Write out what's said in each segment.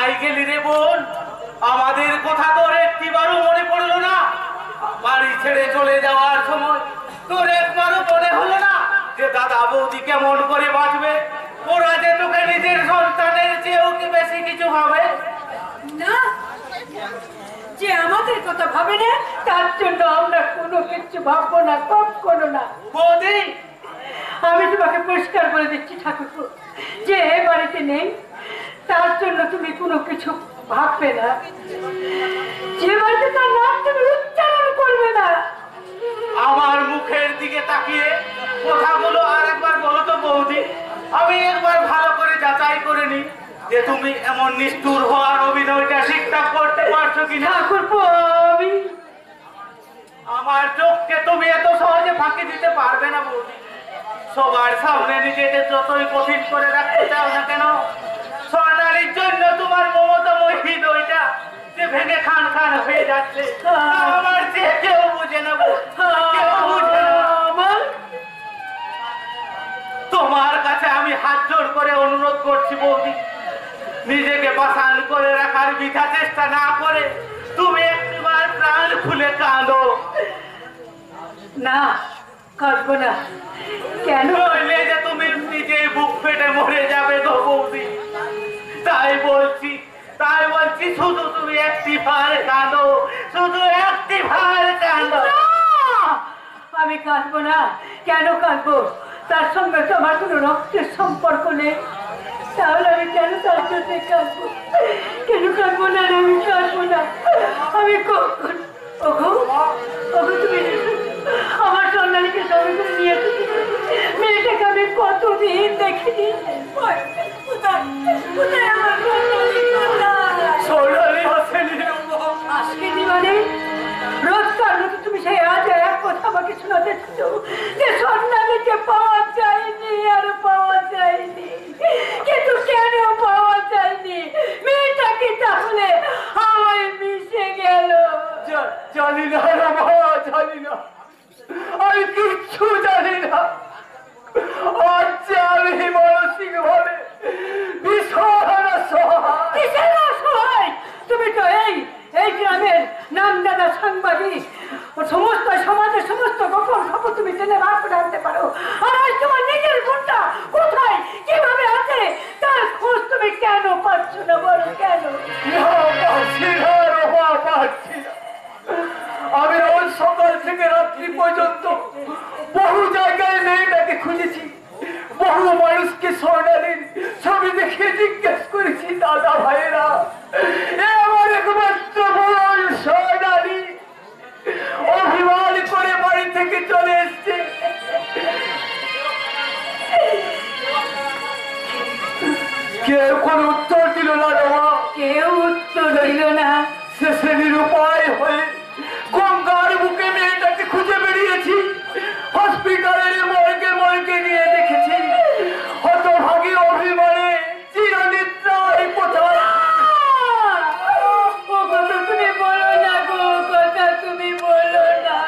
কোথায় গেলি রে বোন? আমাদের কথা তোর একটিবারও মনে পড়লো না? বাড়ি ছেড়ে চলে যাওয়ার সময় তোর একবারও মনে হলো না যে দাদা বৌদি কেমন করে বাঁচবে? ওরা যে তোকে নিজের সন্তানের চেয়েও কি বেশি কিছু ভাবে না? যে আমাদের কথা ভাবে না তার জন্য আমরা কোনো কিছু ভাববো না, কখনো না। বৌদি, আমি তোমাকে পরিষ্কার করে দিচ্ছি ঠাকুরপো, যে এ বাড়িতে নেই তার জন্য তুমি কোনো কিছু ভাববে না। যে বাড়িতে তার নাম তুমি উচ্চারণ করবে না। আমার মুখের দিকে তাকিয়ে কথাগুলো আর একবার বলো তো বৌদি। আমি একবার ভালো করে যাচাই করে নি যে তুমি এমন নিষ্ঠুর হওয়ার অভিনয়টা ঠিকঠাক করতে পারছো কিনা। ঠাকুরপো, আমি আমার চোখকে তুমি এত সহজে ফাঁকি দিতে পারবে না বৌদি। সবার সামনে নিজেকে যতই কঠিন করে রাখতে চাও না কেন, স্বর্ণালীর জন্য তোমার মমতাময় হৃদয়টা যে ভেঙে খান খান হয়ে যাচ্ছে আমার যে কেউ বুঝে না, কেউ বুঝে না। তোমার কাছে আমি হাত জোড় করে অনুরোধ করছি বৌদি, নিজেকে পাষাণ করে রাখার বৃথা চেষ্টা না করে তুমি একবার প্রাণ খুলে কাঁদো। না, কাঁদবো না। কেন? নইলে যে তুমি নিজে বুক ফেটে মরে যাবে গো বৌদি। তাই বলছি শুধু তুমি একটিবার কাঁদো, শুধু একটিবার কাঁদো। আমি কাঁদবো না। কেন কাঁদবো? তার সঙ্গে তো আমার কোনো রক্তের সম্পর্ক নেই। তাহলে আমি কেন তার জন্য কাঁদবো? কেন কাঁদবো না? আমি কাঁদবো না। আমি ওগো তুমি আমার স্বর্ণালীকে সঙ্গে করে নিয়ে এসেছি। মেয়েটাকে আমি কতদিন দেখিনি। কোথায় আমার সোনালি আসেনি আসেনি মানে? রোজকার মতো তুমি সেই আজ এক কথা আমাকে শোনাতে যে স্বর্ণালীকে পাওয়া যায়নি, আর পাওয়া যায়নি। কিন্তু কেন পাওয়া যায়নি? মেয়েটা কি তাহলে আমায় মিশে গেল? জানি না রামা, জানি না, আমি কিচ্ছু জানি না। আজ আমি মানসিক ভাবে ভীষণ অসহায়। তুমি তো এই গ্রামের নামদাদা সাংবাদিক, সমস্ত সমাজের সমস্ত গোপন খবর তুমি জেনে বার করে আনতে পারো। আর আজ তোমার নিজের বোনটা কোথায়, কিভাবে আছে, তার খোঁজ তুমি কেন পাচ্ছ না? বলো কেন? আমি রোজ সকাল থেকে রাত্রি পর্যন্ত বহু জায়গায় মেয়েটাকে খুঁজেছি, বহু মানুষকে স্বর্ণালীর ছবি দেখে জিজ্ঞেস করেছি। দাদা ভাইয়েরা, আমার একমাত্র বোন স্বর্ণালী অভিমান করে বাড়ি থেকে চলে এসছে। কেউ কোন উত্তর দিল না রামা, কেউ উত্তর দিল না। শেষে নিরুপায় হয়ে গঙ্গার বুকে মেয়েটাকে খুঁজে বেরিয়েছি। হসপিটালের মর্গে নিয়ে দেখেছি হতভাগী অভিমানে চিরনিদ্রায় কোথায়। ও কথা তুমি বলো না গো, কথা তুমি বলো না।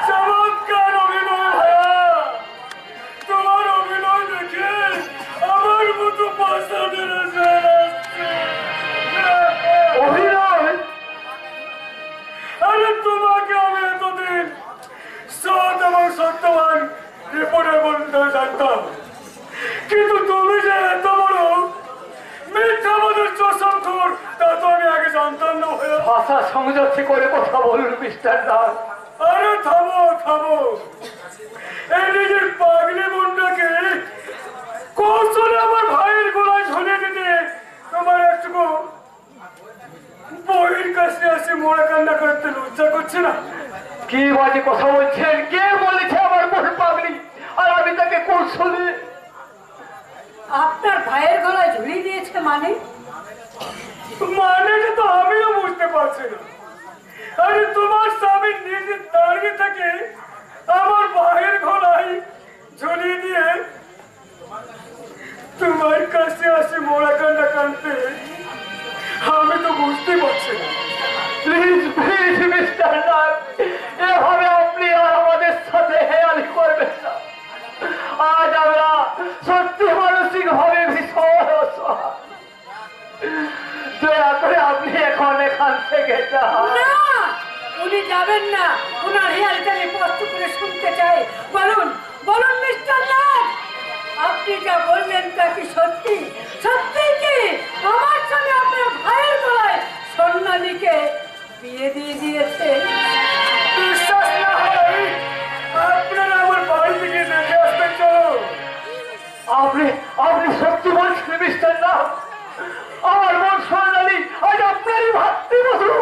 চমৎকার অভিনয় ভাইয়া, তোমার অভিনয় দেখে আমার মতো পাশাদের অভিনয়। আরে তোমাকে আমি এতদিন সৎ এবং সত্যবান রিপোর্টার বলতে জানতাম, কিন্তু তুমি যে এত বড় মিথ্যাবাদের চশমখোর তা তো আমি আগে জানতাম না। ভাষা সংযুক্তি করে কথা বলুন মিস্টার দাস। আরে থামো থামো, এই নিজের পাগলি মনটাকে কৌশলে আমার ভাইয়ের গোলায় ঝুলিয়ে দিতে তোমার একটুকু বইয়ের কাছে আসে মোড়া কান্না করতে লজ্জা করছে না? কি বাজে কথা বলছেন? কে বলেছে আমার বোন পাগলি আর আমি তাকে কৌশলে? আপনার ভাইয়ের গলায় ঝুলিয়ে দিয়েছে মানে? মানেটা তো আমিও বুঝতে পারছি না। আরে তোমার স্বামী নিজে দাঁড়িয়ে থাকে আমার ভাইয়ের গলায় ঝুলিয়ে দিয়ে তোমার কাছে আসে মোড়া কান্না কানতে, আমি তো বুঝতে পারছি না। প্লিজ প্লিজ মিস্টার নাথ, এভাবে আপনি আর আমাদের সাথে হেয়ালি করবেন না। আজ আমরা সত্যি মানসিক ভাবে ভীষণ অসহায়। দয়া করে আপনি এখান থেকে যান। না, উনি যাবেন না। ওনার হেয়ারটা আমি স্পষ্ট করে শুনতে চাই। বলুন বলুন মিস্টার নাথ, আপনি যা বললেন তা কি সত্যি? সত্যি কি আমার সঙ্গে আপনার ভাইয়ের গলায় স্বর্ণালীকে বিয়ে দিয়ে দিয়েছে? বিশ্বাস না হয় আপনারা আমার বাড়ি থেকে দেখে আসবেন। চলো। আপনি আপনি সত্যি বলছেন মিস্টার নাথ? আমার মন স্বর্ণালী আজ আপনারই ভাতৃবধূ।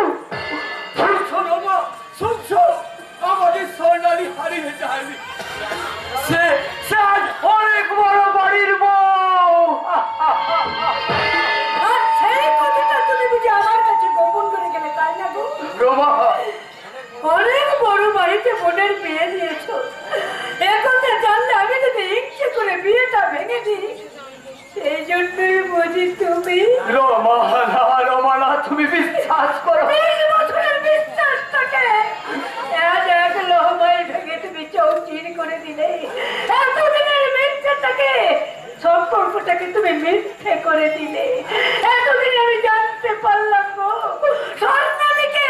শুনছো বাবা, শুনছো? আমাদের স্বর্ণালী হারিয়ে যায়নি। সে সে আজ অনেক বড় বাড়ির বউ। আর সেই কথাটা তুমি বুঝি আমার কাছে গোপন করে গেলে, তাই না গো? রোমা, অনেক বড় বাড়িতে বোনের বিয়ে দিয়েছো। একথা জানলে আমি যদি ইচ্ছে করে বিয়েটা ভেঙে দিই, সেই জন্যই বুঝি তুমি রোমা না, তুমি বিশ্বাস করো। 20 বছরের বিশ্বাসটাকে আজ এক লহমায় ভেঙে তুমি চৌচির করে দিলে। এতদিনের মিথ্যেটাকে, সম্পর্কটাকে তুমি মিথ্যে করে দিলে। এতদিন আমি জানতে পারলাম গো, স্বর্ণালীকে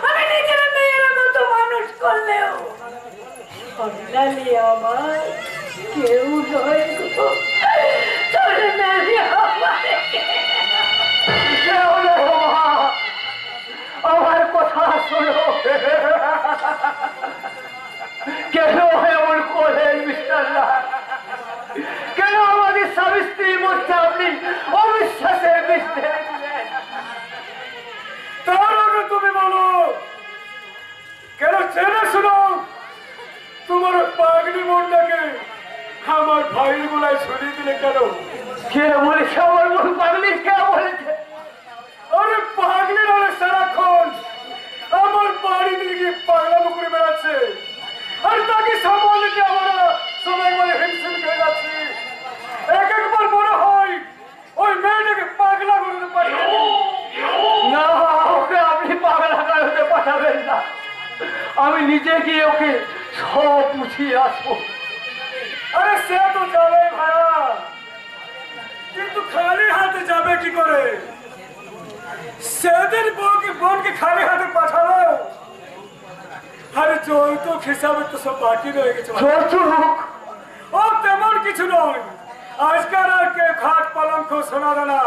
আমি নিজের মেয়ের মতো মানুষ করলেও স্বর্ণালী আমার কেউ নয় গো। স্বর্ণালী আমার আমার কথা শোনো। কেন এমন করলেন মিস্টার নাথ? কেন আমাদের স্বামী স্ত্রীর মধ্যে আপনি অবিশ্বাসের বীজ ঢেলে দিলেন? তার আগে তুমি বলো, কেন ছেড়ে শুনো তোমার পাগলি মনটাকে আমার ভাইয়ের গোলায় ছড়িয়ে দিলে কেন? কে বলেছে আমার মন পাগলি? কে বলেছে? আরে পাগলি নালে সারাক্ষণ আমার বাড়ি দিকে পাগলামো করে বেড়াচ্ছে, আর তাকে সামনে কি আমরা সবাই বলে হিমশিম খেয়ে যাচ্ছি। একবার মনে হয় ওই মেয়েটাকে পাগলা করতে পারি। না, ওকে আপনি পাগলা কারণে পাঠাবেন না। আমি নিজে গিয়ে ওকে সব বুঝিয়ে আসবো। আরে সে তো যাবে ভাইয়া, কিন্তু খালি হাতে যাবে কি করে? সেদিন বোনকে খালি হাতে পাঠালো, আরে যৌতুক হিসাবে তো সব বাকি রয়ে গেছে। যৌতুক? ও তেমন কিছু নয়, আজকাল আর কে খাট পালঙ্ক সোনা দানা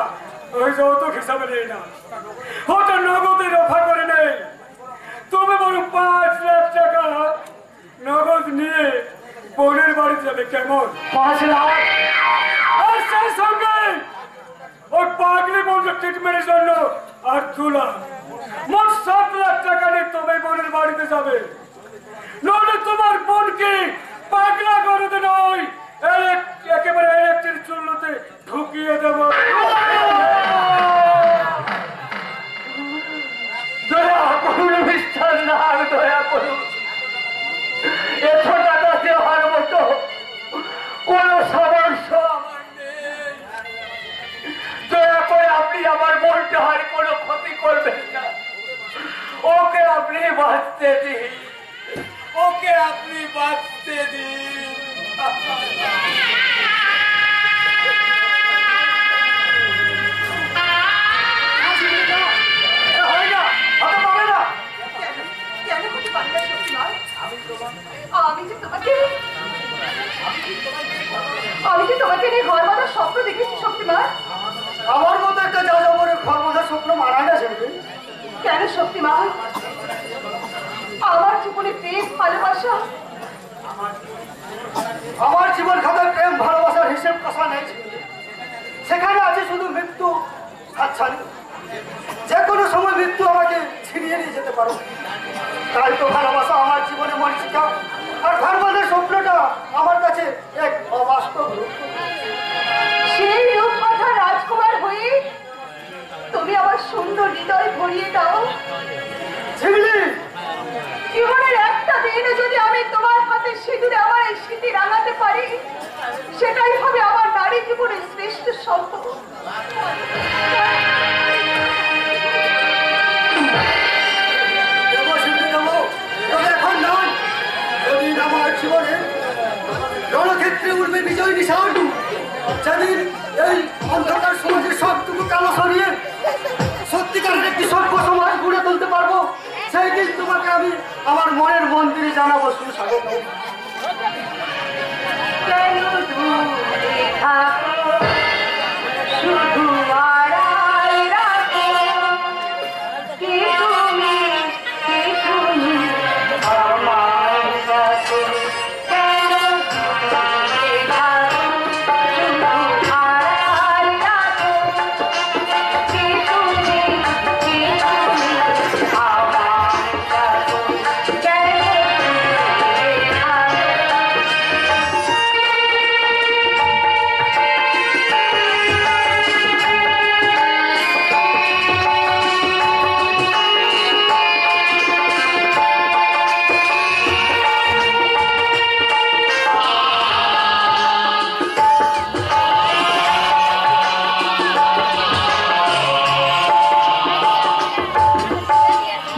ওই যৌতুক হিসাবে নেই না, ওটা নগদে রফা করে নেই। তুমি বলো 5 লাখ টাকা নগদ নিয়ে বোনের বাড়িতে যাবে কেমন? 5 লাখ? আর সেই সঙ্গে ওই পাগলি বোনকে ট্রিটমেন্টের জন্য আর 2 লাখ, মোট 7 লাখ টাকা নিয়ে তুমি বোনের বাড়িতে যাবে। নইলে তোমার বোনকে পাগলা করতে নয়, একেবারে ইলেকট্রিক চুল্লুতে ঢুকিয়ে দেব। দয়া করুন মিস্টার নাথ, দয়া করুন। এত টাকা দেওয়ার মতো কোন সামর্থ্য আমার নেই। দয়া করে আপনি আমার বোনটা আর কোনো ক্ষতি করবেন না। ওকে আপনি বাঁচতে দিন, ওকে আপনি বাঁচতে দিন। আমি যে তোমাকে নিয়ে ঘর বাঁধার স্বপ্ন দেখেছি শক্তিমান। আমার মতো একটা যাযাবরের ঘর বাঁধার স্বপ্ন মানায় না সেদিন। কেন শক্তিমান? আমার জীবনে প্রেম ভালোবাসা, আমার জীবন খাতার প্রেম ভালোবাসার হিসেব কষা নেই। সেখানে আছে শুধু মৃত্যু হাতছানি। যে কোনো সময় মৃত্যু আমাকে ছিনিয়ে নিয়ে যেতে পারো। তাই তো ভালোবাসা আমার জীবনে মরিচিকা, আর ঘর বাঁধার স্বপ্নটা আমার কাছে এক অবাস্তব রূপ। সেই রূপকথা রাজকুমার হয়ে তুমি আমার সুন্দর হৃদয় ভরিয়ে দাও। ঝিগলি, জীবনের একটা দিনে যদি আমি তোমার হাতে সিঁদুরে আমার এই স্মৃতি রাঙাতে পারি, সেটাই হবে আমার নারী জীবনের শ্রেষ্ঠ সম্পদ। এখন নয়, যেদিন আমার জীবনে রণক্ষেত্রে উঠবে বিজয় নিশান, যেদিন এই অন্ধকার সমাজের সবটুকু কালো সরিয়ে সেদিন তোমাকে আমি আমার মনের মন্দিরে জানাবো সুস্বাগত। কেন দূরে থাকো, শুধু আড়াল রাখো, কি তুমি আমার কাছে। কেন দূরে থাকো, শুধু আড়াল রাখো, কি তুমি আমার কাছে। কেন দূরে থাকো।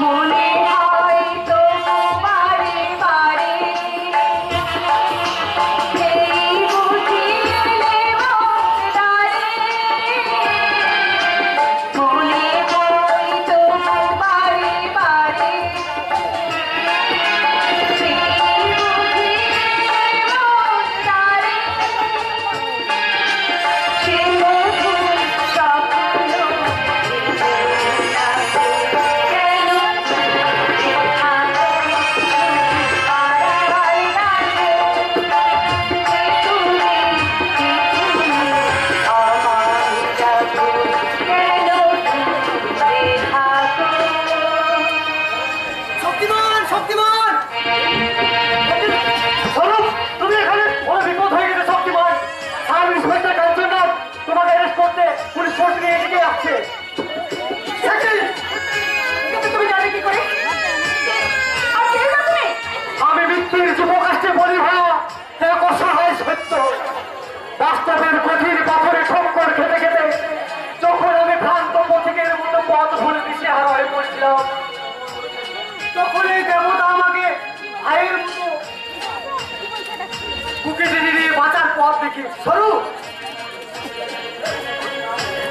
মনে হয় তো বারে বারে এই বুঝি এলে মন্দারে। মনে হয় তো বারে বারে এই বুঝি এলে মন্দারে। সে মধুর স্বপ্ন শক্তিমান, শক্তিমান! শোনো, তুমি এখানে বড় বিপদ হয়ে গেছে শক্তিমান। সাব ইন্সপেক্টর কাঞ্চননাথ তোমাকে অ্যারেস্ট করতে পুলিশ ফোর্স নিয়ে এদিকে আসছে। তুমি জানো কি করে? আর কে তুমি? আমি মৃত্যুর যুবকাষ্টে বলি ভাইয়া, অসহায় সত্য। বাস্তবের কঠিন পাথরে ঠক্কর খেতে খেতে যখন আমি ভ্রান্ত পথিকের মতো পথ ভুলে দিশেহারা হয়ে পড়ছিলাম, তখন এই দেবতা আমাকে ভাইয়ের মতো বুকে টেনে নিয়ে বাঁচার পথ দেখি। সরু,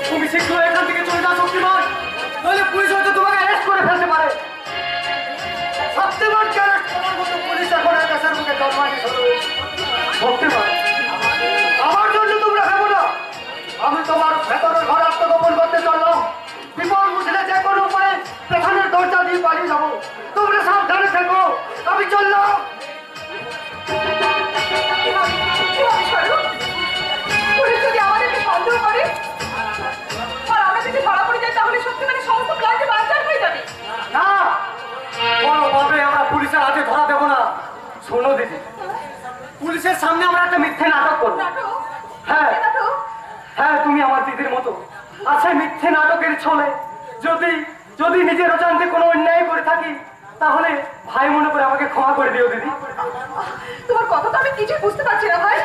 তুমি শীঘ্র এখান থেকে চলে যাও শক্তিমান, নইলে পুলিশ হয়তো তোমাকে অ্যারেস্ট করে ফেলতে পারে। শক্তিমানকে অ্যারেস্ট করার মতো পুলিশ এখন এই দেশের বুকে জন্মায়নি। সরু, শক্তিমান, আমার জন্য তোমরা ভেবো না। আমি তোমার ভেতরের ঘরে আত্মগোপন করতে চললাম। বিপদ উঠলে যে কোনো উপায়ে পেছনের দরজা দিয়ে পালিয়ে যাবো। তোমরা সাবধানে থেকো, আমি চললাম। পুলিশ যদি আমাদেরকে সন্দেহ করে আর আমরা যদি ধরা পড়ে যাই, তাহলে সত্যি মানে সমস্ত প্ল্যান যে বানচাল হয়ে যাবে। না, কোনোভাবে আমরা পুলিশের হাতে ধরা দেবো না। শোনো দিদি, পুলিশের সামনে আমরা একটা মিথ্যে নাটক করবো। নাটক? হ্যাঁ নাটক? হ্যাঁ, তুমি আমার দিদির মতো। আচ্ছা, মিথ্যে নাটকের ছলে যদি যদি নিজের অজান্তে কোনো অন্যায় করে থাকি, তাহলে ভাই মনে করে আমাকে ক্ষমা করে দিও দিদি। তোমার কথা তো আমি কিছুই বুঝতে পারছি না ভাই।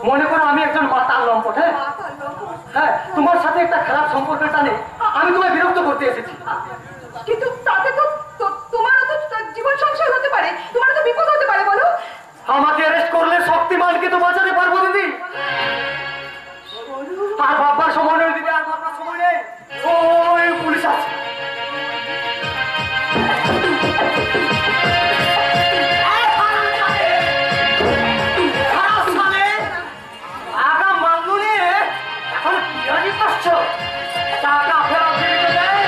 মনে করো আমি একজন মাতাল লম্পট। হ্যাঁ হ্যাঁ, তোমার সাথে একটা খারাপ সম্পর্কের টানে আমি তোমায় বিরক্ত করতে এসেছি। কিন্তু তাতে তো তোমারও তো জীবন সংশয় হতে পারে, তোমারও তো বিপদ হতে পারে। বলো, আমাকে অ্যারেস্ট করলে শক্তিমানকে তো বাঁচাতে পারবো দিদি। আর বাবার সময় নেই দিদি, আর বাবার সময় নেই। ওই পুলিশ আছে। আগা মানলু নিয়ে এখন বিরাজি করছো। টাকা ফেরত দিতে দেয়,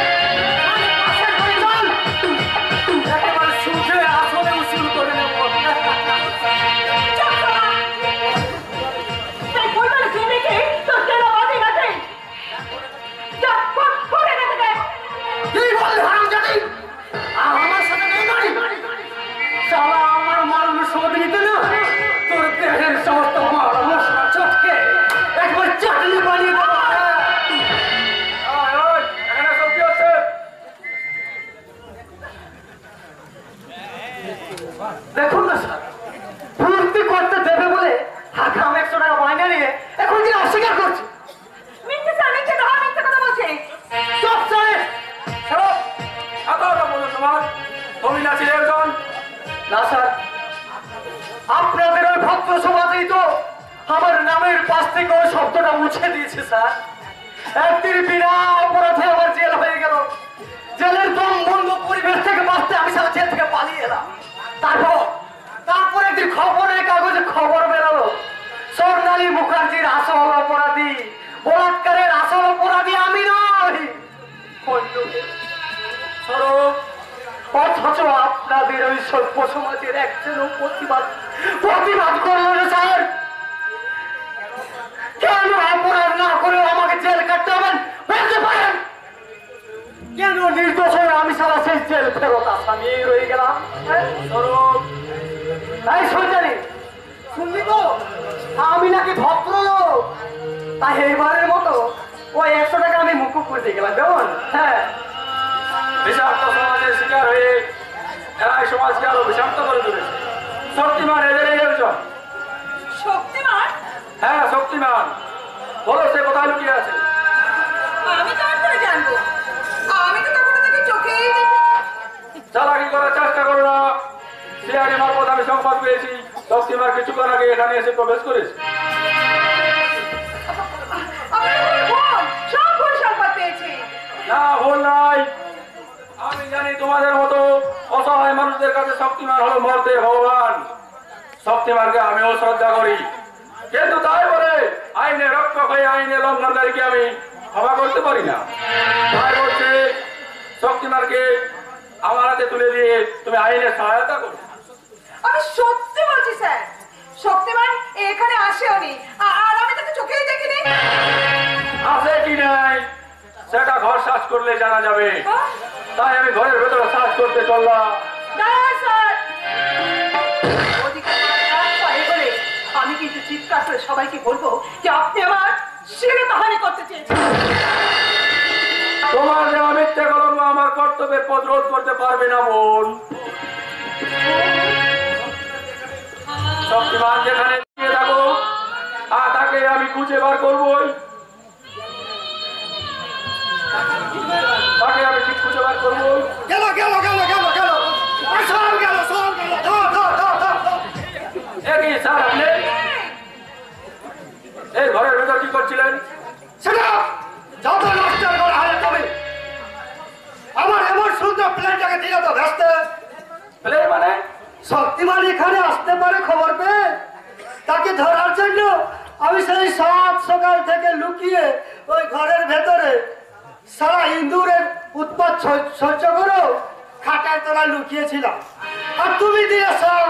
একেবারে সুখে আসলে উসুল করে নেব। আমার সাথে নেই গাড়ি। শালা আমার মারুল শোধ নিতে না, তোর দেহের সমস্ত মশলা চটকে একবার চাটনি বানিয়ে দেবো। এখানে সব কি হচ্ছে? দেখুন না স্যার, ভর্তি করতে দেবে বলে আগাম 100 টাকা মাইনে নিয়ে এখন কি অস্বীকার করছে। মিথ্যে স্যার, মিথ্যে কথা, মিথ্যে কথা বলছে। সব স্যার, সব এতটা বলো তোমার তুমি না ছিলে একজন। না স্যার, আপনাদের ওই ভদ্র সমাজেই তো আমার নামের পাশ থেকে ওই শব্দটা মুছে দিয়েছে স্যার। একদিন বিনা অপরাধে আমার জেল হয়ে গেল। জেলের দম বন্ধ পরিবেশ থেকে বাঁচতে আমি সারা জেল থেকে পালিয়ে এলাম। তারপর একদিন খবরের কাগজে খবর বেরোলো স্বর্ণালী মুখার্জির আসল অপরাধী, বলাৎকারের আসল অপরাধী আমি নই, অথচ আপনাদের ওই সভ্য সমাজের একজনও প্রতিবাদ করলো না স্যার। কেন অপরাধ না করেও আমাকে জেল কাটতে হবেন বলতে পারেন? কেন নির্দোষ হয়ে আমি সারা সেই জেল ফেরত আসামি রয়ে গেলাম? শুনলি তো আমি নাকি ভদ্রলোক, তাই এইবারের মতো ওই 100 টাকা আমি মুকুব করে গেলাম। কেমন? হ্যাঁ, বিষাক্ত সমাজের শিকার হয়ে এরা এই সমাজকে আরো বিষাক্ত করে তুলেছে। শক্তিমান এদের এই একজন। শক্তিমান? হ্যাঁ, শক্তিমান। বলো সে কোথায় লুকিয়ে আছে? আমি তো আর করে জানবো, আমি তো কখনো তাকে চোখেই দেখি। চালাকি করার চেষ্টা করো না। সিআইডি মারফত আমি সংবাদ পেয়েছি শক্তিমান কিছুক্ষণ আগে এখানে এসে প্রবেশ করেছে। সব ভুল সংবাদ পেয়েছি। না, ভুল নাই। আমি জানি তোমাদের মতো অসহায় মানুষদের কাছে শক্তিমান হলো মর্তে ভগবান। শক্তিমানকে আমিও শ্রদ্ধা করি, কিন্তু তাই বলে আইনে রক্ষক হয়ে আইনে লঙ্ঘনকারীকে আমি ক্ষমা করতে পারি না। তাই বলছে শক্তিমানকে আমার হাতে তুলে দিয়ে তুমি আইনে সহায়তা করো। আমি সত্যি বলছি স্যার, শক্তিমান এখানে আসেওনি, আর আমি তাকে চোখেই দেখিনি। আছে কি নাই সেটা ঘর সার্চ করলে জানা যাবে। তাই আমি ঘরের ভেতরে সার্চ করতে চললাম। আমি কিন্তু চিৎকার করে সবাইকে বলবো যে আপনি আমার শিরোধারী করতে চেয়েছেন। তোমার দেওয়া মিথ্যে কলঙ্ক আমার কর্তব্যের পথ রোধ করতে পারবে না বোন। শক্তিমান যেখানে থাকো তাকে আমি খুঁজে বার করবই। তাকে আমি ঠিক খুঁজে বার করবো। গেল গেল গেল গেল গেল সব গেল সব গেল। একই স্যার, আপনি এই ঘরের ভেতর কি করছিলেন? সেটা যত নষ্টের করা হয় তবে আমার এমন সুন্দর প্লেনটাকে দিলে তো ব্যস্ত মানে শক্তিমান এখানে আসতে পারে খবর পেয়ে তাকে ধরার জন্য আমি সেই সাত সকাল থেকে লুকিয়ে ওই ঘরের ভেতরে সারা ইন্দুরের উৎপাত সহ্য করো খাটার তলায় লুকিয়েছিলাম। আর তুমি দিয়ে সব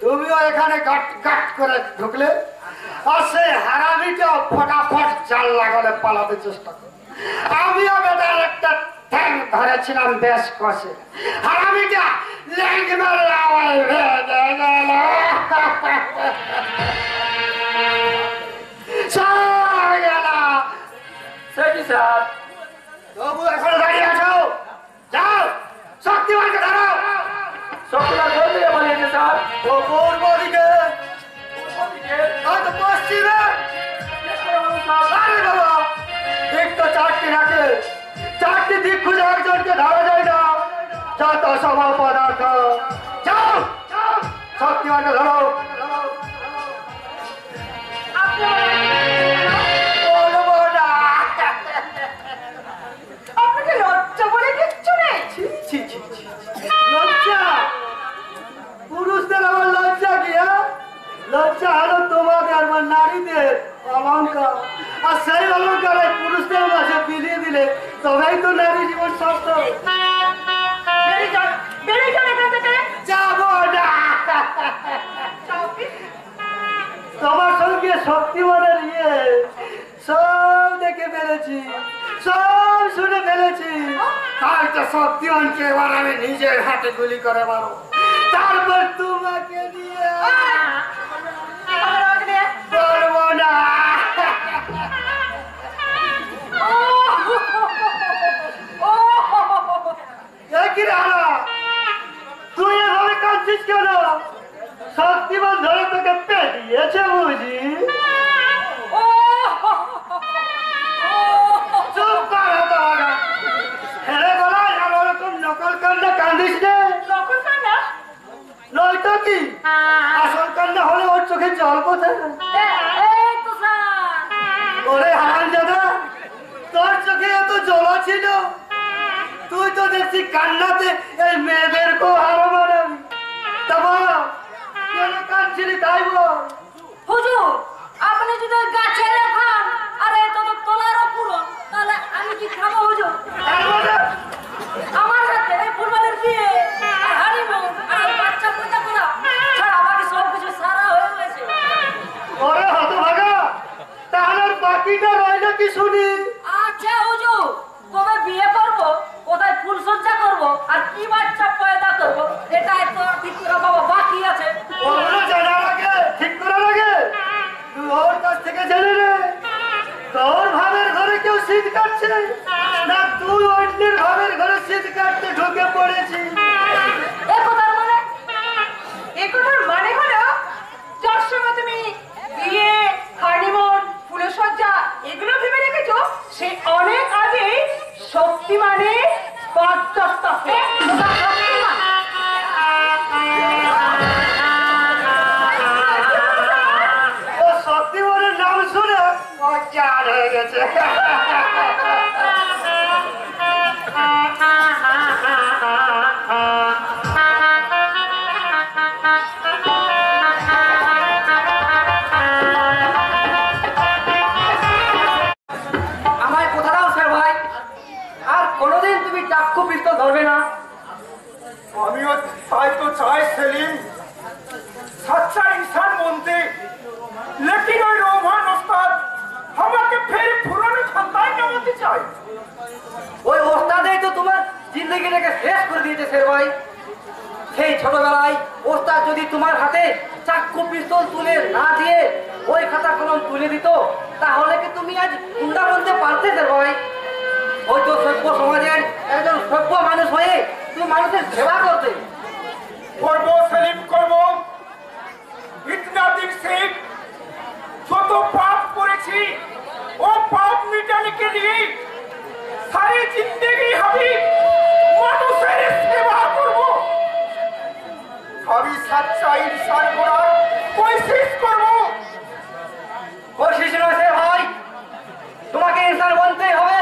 তুমিও এখানে গাট গাট করে ঢুকলে আর সেই হারামিটা ফটাফট জাল লাগালে পালাতে চেষ্টা করে। আমিও বেটার একটা ঠ্যাং ধরেছিলাম বেশ কষে, হারামিটা লেগে স্যার তবু এখনো দাঁড়িয়ে আছো, যাও শক্তিমানকে ধরো। শক্তিমান কোন দিকে পালিয়েছে স্যার? ও পূর্ব দিকে, হয়তো পশ্চিমে। আরে বাবা, দিক তো চারটি রাখে, চারটি দিক খুঁজে একজনকে ধরা যায় না। যত সভা পদার্থ, যাও শক্তিমানকে ধরো। আপনাকে লজ্জা বলে কিচ্ছু নেই। লজ্জা? পুরুষদের আমার লজ্জা কি? লজ্জা হলো তোমাদের আমার নারীদের অলঙ্কার, আর সেই অলঙ্কার পুরুষদের মাঝে বিলিয়ে দিলে তবেই তো নারী জীবন সফল। যাবো না, তোমার সঙ্গে শক্তিমানের সব দেখে ফেলেছি, সব শুনে ফেলেছি। তাই তো শক্তিমানকে এবার আমি নিজের হাতে গুলি করে মারো, তারপর তোমাকে নিয়ে বলবো না। তুই এভাবে কাঁদছিস কেন? শক্তিমান ধরে তোকে পেরিয়েছে বুঝি? চুপ কর তোমাকে হেরে গলায় আর ওরকম নকল কান্না কান্দিস রে। নয়তো কি আসল কান্না হলে ওর চোখে জল কোথায়? ওরে হারামজাদা, তোর দেখছি কান্নাতে এই মেয়েদেরকেও হারো মানাবি। তা বল, কেন কাঁদছিলি তাই বল। হুজুর, আপনি যদি ওই গাছে লেখান আর এই তো তোলারও পুরো, তাহলে আমি কি খাবো হুজুর? আমার হাতে এই ফুলবালের বিয়ে আর হানিমুন আর বাচ্চা পয়দা করা ছাড়া আমাকে সব কিছু সারা হয়ে গেছে। ওরে হতভাগা, তাহলে আর বাকিটা রইল কি শুনি? আচ্ছা হুজুর, কবে বিয়ে করবো, কোথায় ফুল সজ্জা করবো আর কি বাচ্চা পয়দা করবো, এটাই তো ঠিক করা বাবা বাকি আছে। ওগুলো জানার আগে, ঠিক করার আগে তুই ওর কাছ থেকে জেনে নে, তোর ভাবের ঘরে কেউ শীত কাটছে না তুই অন্যের ভাবের ঘরে শীত কাটতে ঢুকে পড়েছিস। একথার মানে হলো যার সঙ্গে তুমি বিয়ে, হানিমুন, ফুলের সজ্জা এগুলো ভেবে রেখেছো, সে অনেক আগে শক্তি মানে ও শক্তিমানের নাম শুনে অজ্ঞান হয়ে গেছে। আমায় কথা দাও স্যার ভাই, আর কোনোদিন তুমি চাক্ষু পিস্তল ধরবে না। আমিও তাই তো চাই সেলিম, सच्चा इंसान बनते, लेकिन ওই রোমান ওস্তাদ আমাকে ফের পুরনো খানদান নামাতে চায়। ওই ওস্তাদেই তো তোমার জিন্দগিটাকে শেষ করে দিয়েছে স্যার ভাই। সেই ছোটবেলায় ওস্তাদ যদি তোমার হাতে চাক্ষু পিস্তল তুলে না দিয়ে ওই খাতা কলম তুলে দিত, তাহলে কি তুমি আজ গুন্ডা বলতে পারতে স্যার ভাই? হয়তো সভ্য সমাজের একজন সভ্য মানুষ হয়ে তুমি মানুষের সেবা করতে। করবো সেলিম করবো, इतना दिन से जो तो पाप করেছি वो पाप मिटाने के लिए सारी जिंदगी আমি মানুষের সেবা করব। আমি सच्चा इंसान করার কোশিশ করব। কোশিশ নয় স্যার ভাই, তোমাকে ইনসান বনতেই হবে।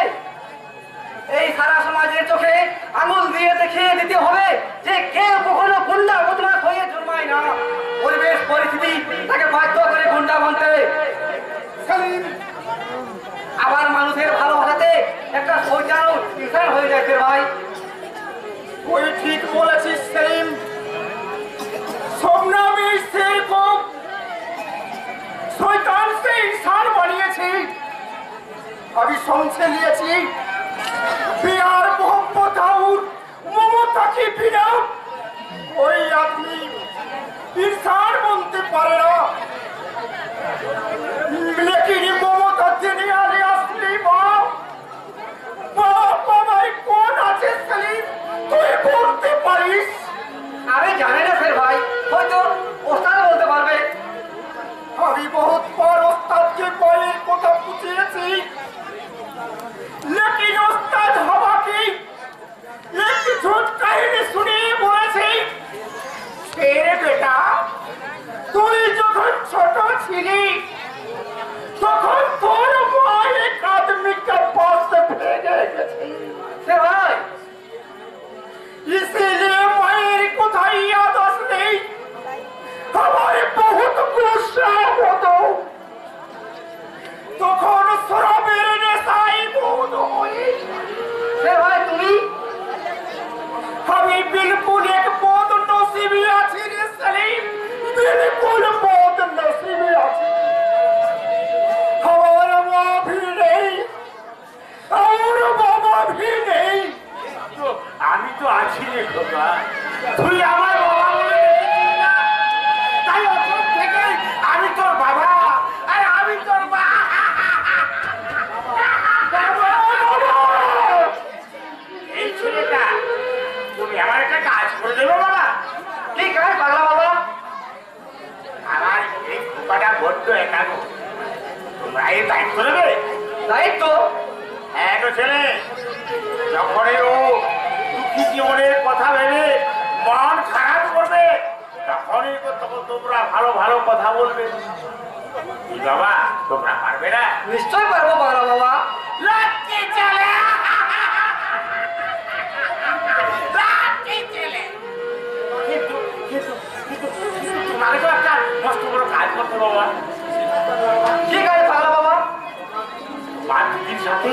এই সারা সমাজের চোখে আঙুল দিয়ে দেখিয়ে দিতে হবে যে কেউ কখনো গুন্ডা বদমাশ হয়ে জন্মায় না। পরিবেশ পরিস্থিতি তাকে বাধ্য করে গুন্ডা বনতে। সেলিম, আবার মানুষের ভালোবাসাতে একটা শৌচালয় ইনসান হয়ে যায় স্যার ভাই। তুই ঠিক বলেছিস সেলিম। सोमनामी शेर को शैतान से इंसान বানিয়েছি। আমি শুনছে নিয়েছি प्यार मोहब्बत और ममता के बिना कोई आदमी इंसान बनते पारे ना। लेकिन ममता देने वाले असली बाप আমার কোন আছে সেলিম, তুই বলতে পারিস? আমি জানি না স্যার ভাই, হয়তো ওস্তাদ বলতে পারবে। আমি বহুত বার ওস্তাদকে বইয়ের কথা বুঝিয়েছি, लेकिन ওস্তাদ আমাকে এক ঝুট কাহিনী শুনিয়ে বলেছে, ছেড়ে বেটা তুই যখন ছোট ছিলি তখন তোর মা এক আদমিকে পাশ ভেঙে গেছে। স্যার ভাই, इसीलिए मायर कोথায় याद আসলে हमारे बहुत गुस्सा হতো। তখন শরাবের নেশায় বোধ হই। স্যার ভাই তুমি আমি बिल्कुल एक बहुत नसीबी আছি রে সেলিম, बिल्कुल बहुत नसीबी আছি। हमारा माँ भी नहीं और बाबा भी नहीं। আমি তো আছি রে খোকা, তুই আমার বাবা বলে ডেকেছিস না, তাই ওখান থেকে আমি তোর বাবা আর আমি তোর মা। এই ছেলেটা তুমি আমার একটা কাজ করে দেবো বাবা। কি কাজ পাগলা বাবা? আমার এই খোকাটা বড্ড একাগ্র, তোমরা এই দায়িত্ব নেবে। দায়িত্ব? হ্যাঁ তো ছেলে, যখনই ও দুঃখী জীবনের কথা ভেবে মন খারাপ করবে তখনই তখন তোমরা ভালো ভালো কথা বলবে। কি বাবা, তোমরা পারবে না? নিশ্চয় পারবো পাগলা বাবা। লক্ষ্মী চলে তাকে তো একটা মস্ত বড় কাজ করতে বাবা। কি কাজ পাগলা বাবা? বাচ্চাটির সাথে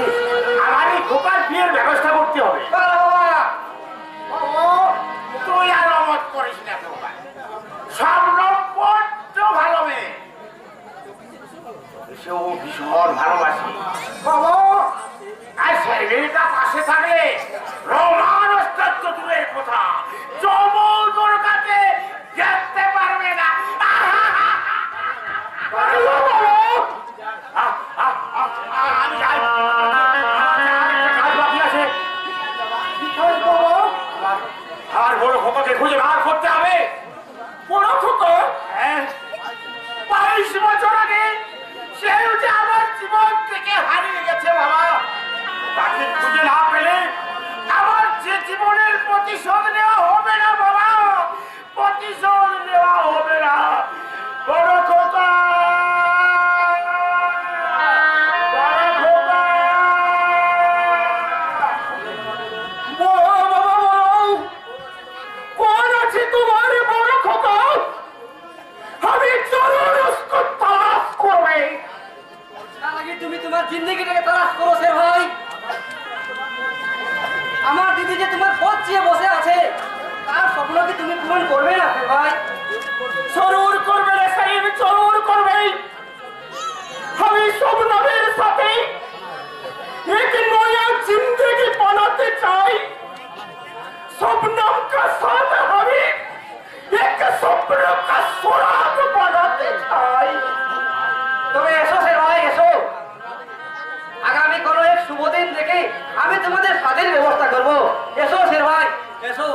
আমার এই খোকার বিয়ের ব্যবস্থা করতে হবে। পাগলা বাবা তুই আর অমত করিস না খোকা, সব বড্ড ভালো মেয়ে, সেও ভীষণ ভালোবাসি বাবা। আর সেই মেয়েটা পাশে থাকলে রোমান অস্তিত্ব দূরের কথা, জমল তোর কাছে যেতে পারবে না। আমি যাই, কাজ বাকি আছে। আর বড় খোকাকে খুঁজে বার করতে হবে। বড় খোকা? হ্যাঁ, 22 বছর আগে সেও যে আমার জীবন থেকে হারিয়ে গেছে বাবা। তাকে খুঁজে না পেলে আমার যে জীবনের প্রতিশোধ নেওয়া হবে না বাবা, প্রতিশোধ নেওয়া হবে না। বড় খোকা, বড় খোকা, বড় বাবা, বড় কোন আছে তোমার বড় খোকা? আমি চরণ তালাশ করবে। তার আগে তুমি তোমার জিন্দগিটাকে তালাশ করো সে ভাই। আমার দিদি যে তোমার পথ চেয়ে বসে আছে, তার স্বপ্ন কি তুমি পূরণ করবে না সে ভাই? জরুর করবে রে সাহেব, জরুর করবে। আমি শবনমের সাথে एक नया जिंदगी बनाते चाই। शबनम का साथ हमें एक स्वप्न का सुराग बनाते চাই। তবে এসো সে ভাই, এসো। আগামী কোনো এক শুভ দিন দেখে আমি তোমাদের স্বাদের ব্যবস্থা করব। এসো সে ভাই, এসো।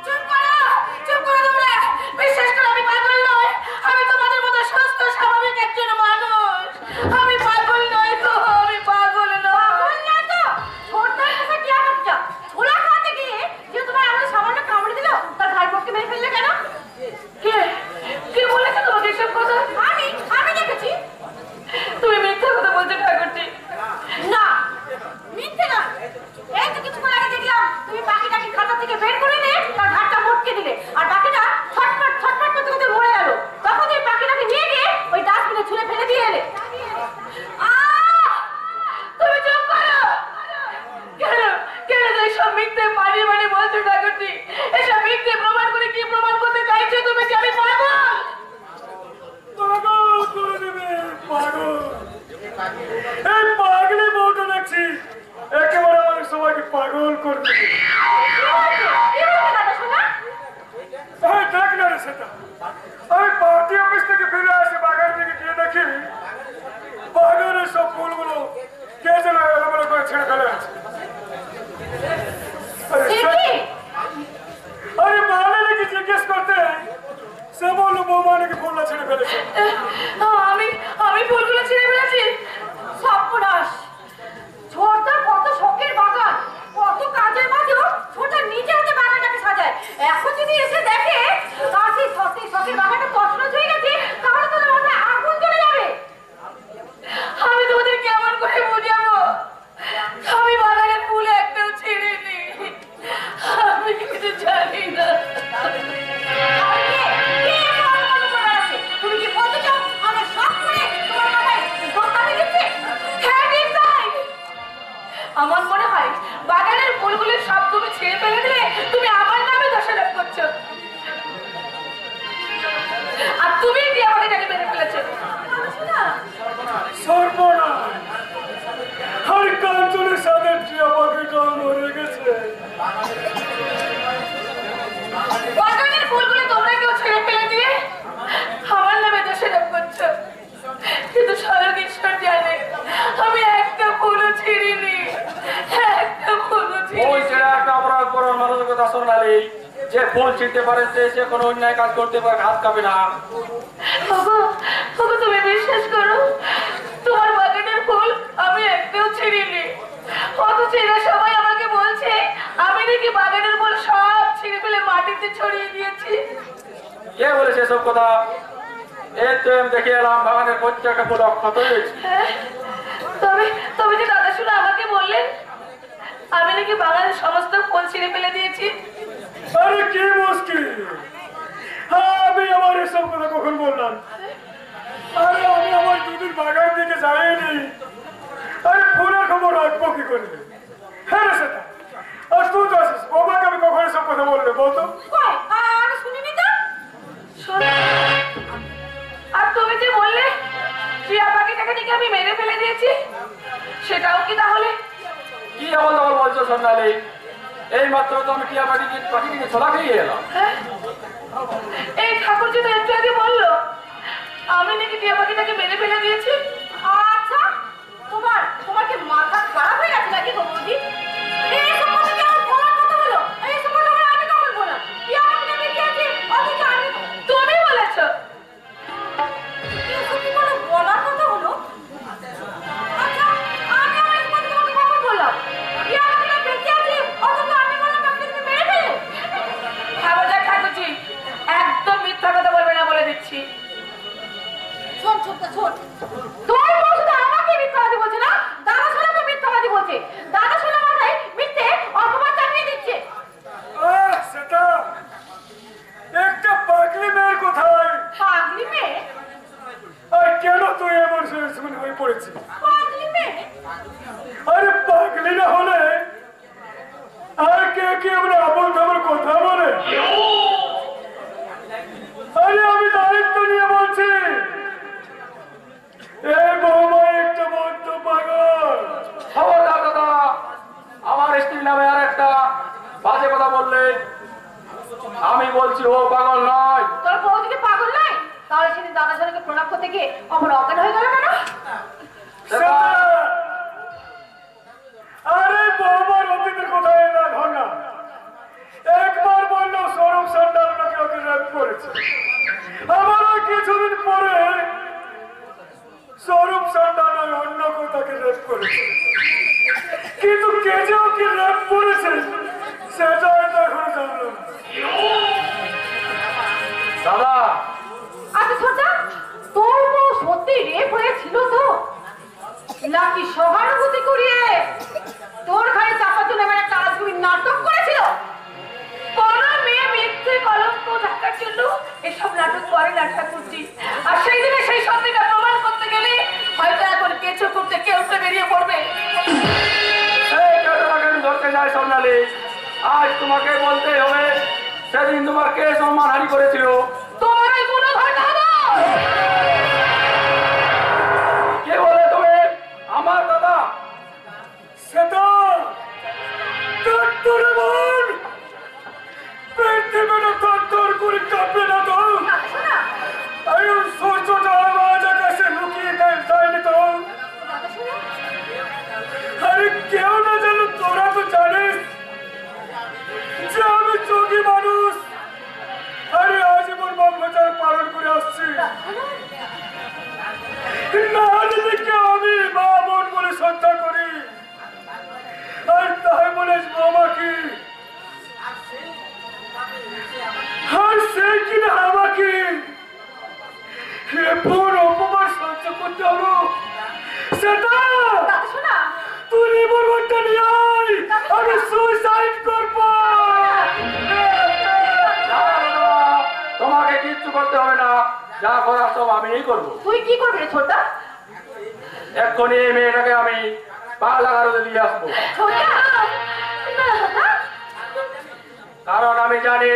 চুপ করো, চুপ করো তোমরা। বিশ্বাস করো আমি পাগল নই, আমি তোমাদের মতো সুস্থ স্বাভাবিক একজন মানুষ। আমি পাগল নই তো, আমি পাগল নই। তো ছোটদের কাছে কি করছো? ছোলা খাওয়াতে গিয়ে যে তোমার আমাদের সামান্য কামড়ে দিল, তার ভাই পক্ষে মেরে ফেললে কেন? কে কে বলেছে তোমাকে এসব কথা? আমি দেখেছি। তুমি মিথ্যা কথা বলছো ঠাকুরজি। না, মিথ্যে না। এই তো কিছুক্ষণ আগে দেখলাম তুমি পাখিটাকে খাতা থেকে বের করে নিয়ে তার ঘাটটা মোটকে দিলে, আর পাখিটা ছটফট ছটফট করতে করতে মরে গেল। তখন তুমি পাখিটাকে নিয়ে গিয়ে ওই ডাস্টবিনে ছুঁড়ে ফেলে দিয়ে এলে। তুমি চুপ করো। কেন কেন এইসব মিথ্যে মানে বলছো ঠাকুরজি? এসব মিথ্যে প্রমাণ করে কি প্রমাণ করতে চাইছো তুমি যে আমি পাগল? পাগল করে দেবে, পাগল। এই পাগলি বউটা দেখছি একেবারে আমার সবাইকে পাগল করে দেবে। হ্যাঁ, দেখ না রে সেটা। আমি পার্টি অফিস থেকে ফিরে আসি, বাগান থেকে গিয়ে দেখি বাগানের সব ফুলগুলো কে যেন এলোমেলো করে ছেড়ে ফেলে আছে। আরে মালিনীকে জিজ্ঞেস করতে সে বললো বৌমা নাকি ফুলটা ছেড়ে ফেলেছে। আমি ফুলগুলো ছিঁড়ে ফেলেছি। সর্বনাশ! ছোটদার কত শখের বাগান, কত কাজের মাঝেও ছোটদা নিজে হাতে বাগানটাকে সাজায়। এখন যদি এসে দেখে তার সেই শখের বাগানটা তছনছ হয়ে গেছে, তাহলে তো মাথায় আগুন জ্বলে যাবে। আমি তোমাদের কেমন করে বোঝাবো? আমি বাগানের ফুল একটাও ছিঁড়িনি। আমি কিছু জানি না। তুমি কি বলতে চাও আমার সব করে তোমার মাথায় দোষটা দিচ্ছে? হ্যাঁ, ঠিক তাই। আমার মনে হয় বাগানের ফুলগুলির সব তুমি ছেড়ে ফেলে দিলে তুমি আমার নামে দোষারোপ করছো। আর তুমি কি আমাকে এটাকে মেরে ফেলেছো? সর্বনাশ! আর কাঞ্চনের সাথে টিয়া পাখিটা মরে গেছে। বাগানের ফুলগুলো তোমরা কেউ ছেড়ে ফেলে দিয়ে আমার নামে দোষারোপ করছো। কিন্তু স্বয়ং ঈশ্বর জানে আমি একটা ফুলও ছিঁড়িনি, একটা ফুলও ওই ছিঁড়িনি। ছেলে একটা অপরাধ করার মানসিকতা শোনালি, যে ফুল ছিঁড়তে পারে সে কোনো অন্যায় কাজ করতে পারে, হাত কাঁপে না। বাবা, বাবা তুমি বিশ্বাস করো, তোমার বাগানের ফুল আমি একটাও ছিঁড়িনি। অথচ এরা সবাই আমাকে বলছে আমি নাকি বাগানের ফুল সব ছিঁড়ে ফেলে মাটিতে ছড়িয়ে দিয়েছি। কে বলেছে এসব কথা? এই তো আমি দেখে এলাম বাগানের প্রত্যেকটা ফুল অক্ষত হয়েছে। হ্যাঁ, তবে তবে যে দাদা শুনে আমাকে বললেন আমি নাকি বাগানের সমস্ত ফুল ছিঁড়ে ফেলে দিয়েছি। আরে কি মুশকিল, আমি আমার এসব কথা কখন বললাম? আরে আমি আমার দুদিন বাগান দিকে যাইনি, আরে ফুলের খবর রাখবো কি করে? হ্যাঁ রে সেটা, আর তুই তো আসিস, বাবাকে আমি কখন এসব কথা বললে বলতো? আমি শুনিনি তো। শোনো, আর তুমি যে বললে টিয়া পাখিটাকে নাকি আমি মেরে ফেলে দিয়েছি, সেটাও কি তাহলে? কি এমন তোমার বলছো সন্ধ্যালে? এই মাত্র তো আমি টিয়া পাখিটিকে ছোলা খেয়ে এলাম। হ্যাঁ? এই ঠাকুরজি তো একটু আগে বললো আমি নাকি টিয়া পাখিটাকে মেরে ফেলে দিয়েছি। আচ্ছা, তোমার কি মাথা খারাপ হয়ে গেছে নাকি গো বৌদি? এই সম্বন্ধে কি আমার বলার কথা হলো? এই সম্বন্ধে আমি কখন বললাম? টিয়া পাখিটাকে খেয়েছি, অথচ আমি তুমি বলেছো। এসব কি কোনো বলার কথা হলো? আচ্ছা, আমি আমার সম্বন্ধে তোমাকে কখন বললাম? টিয়া পাখিটা বেঁচে আছে, অথচ আমি বললাম পাখিটাকে মেরে ফেলে। খবরদার ঠাকুরজি, একদম মিথ্যা কথা বলবে না বলে দিচ্ছি। শোন শোন, তোর বউ শুধু আমাকে মিথ্যাবাদী বলছে না, দাদা শোনাকে মিথ্যাবাদী বলছে। দাদা শোনা মাথায় মিথ্যে অপবাদ চাপিয়ে দিচ্ছে। সেটা একটা পাগলি মেয়ের কোথায়? পাগলি মেয়ে? আর কেন তুই এমন শুনে হয়ে পড়েছিস? পাগলি মেয়ে? আরে পাগলি না হলে আর কে কে আমরা আপন খাবার কথা বলে? আরে আমি দায়িত্ব নিয়ে বলছি, এই বৌমা একটা বদ্ধ পাগল। খবরদার দাদা, আমার স্ত্রীর নামে আর একটা বাজে কথা বললে আমি বলছি ও পাগল নয়। তোর বউ যদি পাগল নয়, তাহলে সেদিন দাদা শোনাকে প্রণাম করতে গিয়ে আমার অজ্ঞান হয়ে গেল কেন? সেটা আরে বৌমার অতীতের কথা না ধর না। একবার বললো স্বরূপ সন্ন্যাল নাকি ওকে রেপ করেছে, আবারও কিছুদিন পরে স্বরূপ সন্ন্যাল অন্য কেউ তাকে রেপ করেছে। কিন্তু কে যে ওকে রেপ করেছে সেটা হয়তো এখনো জানলো না। দাদা, আচ্ছা ছোটা, তোর বউ সত্যি রেপ হয়েছিল তো, নাকি সহানুভূতি করিয়ে তোর ঘরে চাপার জন্য এমন একটা আজগুবি নাটক করেছিল? কোন মেয়ে মিথ্যে কলঙ্ক ঢাকার জন্য এসব নাটক করে না ঠাকুরজি। আর সেই দিনে সেই সত্যিটা প্রমাণ করতে গেলে হয়তো এখন কেঁচো করতে কেউ তো বেরিয়ে পড়বে। এই কেউ তোমাকে আমি ধরতে যাই সন্ধ্যালে, আজ তোমাকে বলতে হবে সেদিন তোমার কে সম্মানহানি করেছিল। তোমার এই গুণ ঘটা হলো। কে বলে তুমি? আমার দাদা। সেটা তোরে বল, পৃথিবীটা তোর করে কাঁপে না তো? শোনা, আরে সূর্যটা আওয়াজ আকাশে লুকিয়ে যায়নি তো? আরে কেউ না জানো, তোরা তো জানিস যে আমি যোগী মানুষ। আরে আজীবন ব্রহ্মচারী পালন করে আসছি, না হলে দেখে আমি মা বোন বলে শ্রদ্ধা করি। আর তাই বলে বাবা কি আর সেই কিনা আমাকে এরপর অপমান সহ্য করতে হলো। সেটা শোনা, তুই রিভলভারটা নিয়ে আয়, আমি সুইসাইড করবো। তোমাকে কিচ্ছু করতে হবে না, যা করার সব আমিই করবো। তুই কি করবি রে ছোটা? এক্ষুনি এই মেয়েটাকে আমি পাগলা গারদে দিয়ে আসবো, কারণ আমি জানি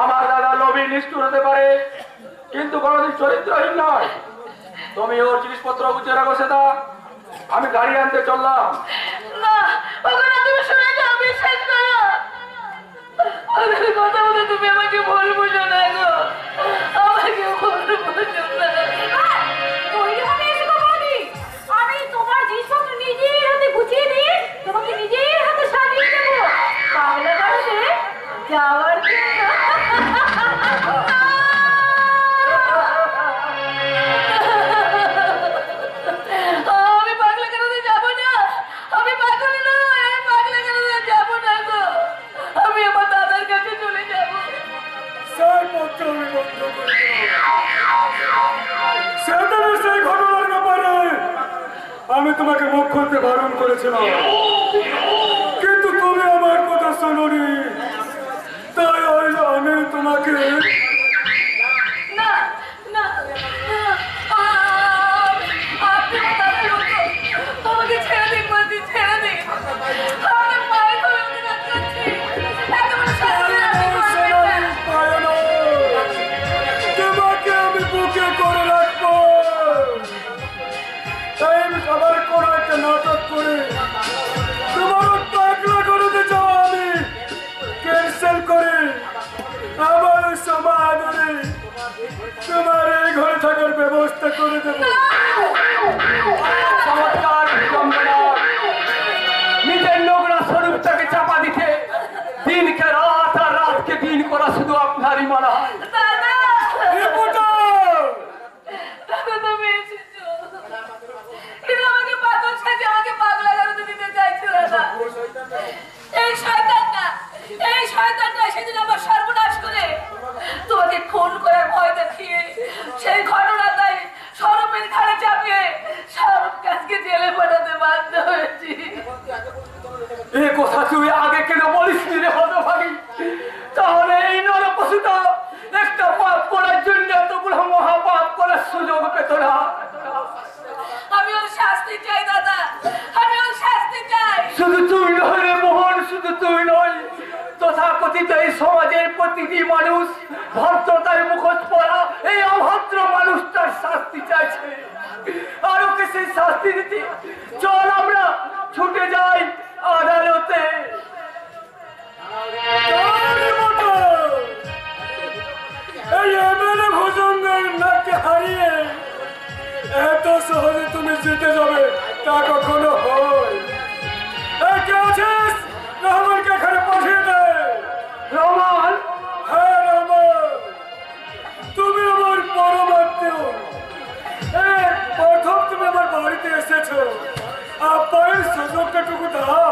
আমার দাদা লোভী নিষ্ঠুর হতে পারে কিন্তু কোনোদিন চরিত্রহীন নয়। তুমি ওর জিনিসপত্র গুছিয়ে রাখো সেটা, আমি গাড়ি আনতে চললাম। না, ওখানে তুমি শুনে যাও, বিশ্বাস করো। ওদের কথা বলে তুমি আমাকে ভুল বুঝো না গো, আমাকে ভুল বুঝো না। তৈরি হবে এসে বৌদি, আমি তোমার জিনিসপত্র নিজের হাতে গুছিয়ে দিয়ে তোমাকে নিজের হাতে সাজিয়ে দেবো পাগলা গারদে যাওয়ার জন্য। আমি পাগলা গারদে যাবো না, আমি পাগল নই, আমি পাগলা গারদে যাবো না গো, আমি আমার দাদার কাছে চলে যাবো। সেই পত্র আমি বন্ধ করে সেদিনের সেই ঘটনার ব্যাপারে আমি তোমাকে মুখ খুলতে বারণ করেছিলাম, কিন্তু আমার সমাধানে তোমার এই ঘরে থাকার ব্যবস্থা করে দেব। চমৎকার বিড়ম্বনা, নিজের নোংরা স্বরূপটাকে চাপা দিতে দিনকে রাত আর রাতকে দিন করা শুধু আপনারই মানা। তোমাকে খুন করার ভয় দেখিয়ে সেই ঘটনাটাই স্বরূপের ঘাড়ে চাপিয়ে স্বরূপ কাজকে জেলে পাঠাতে বাধ্য হয়েছি। এ কথা তুই আগে কেন বলিস নি রে হতভাগী? তাহলে এই নরপশুটা একটা পাপ করার জন্য এতগুলো মহাপাপ করার সুযোগ পেত না। আমি ওর শাস্তি চাই দাদা, আমি ওর শাস্তি চাই। শুধু তুই নয় রে মোহন, শুধু তুই নয়, তথাকথিত এই সমাজের প্রতিটি মানুষ ভদ্রতার মুখোশ পরা এই অভদ্র মানুষটার শাস্তি চাইছে। আর ওকে সেই শাস্তি দিতে চল আমরা ছুটে যাই আদালতে। এই এমএলএ ভুজঙ্গের নাককে হারিয়ে এত সহজে তুমি জিতে যাবে তা কখনো হয়? কে আছিস? রহমানকে এখানে পাঠিয়ে দে। রহমান, হ্যাঁ রহমান, তুমি আমার পরম আত্মীয়। প্রথম তুমি আমার বাড়িতে এসেছো, আপ্যায়ন সুযোগটাটুকু দাও।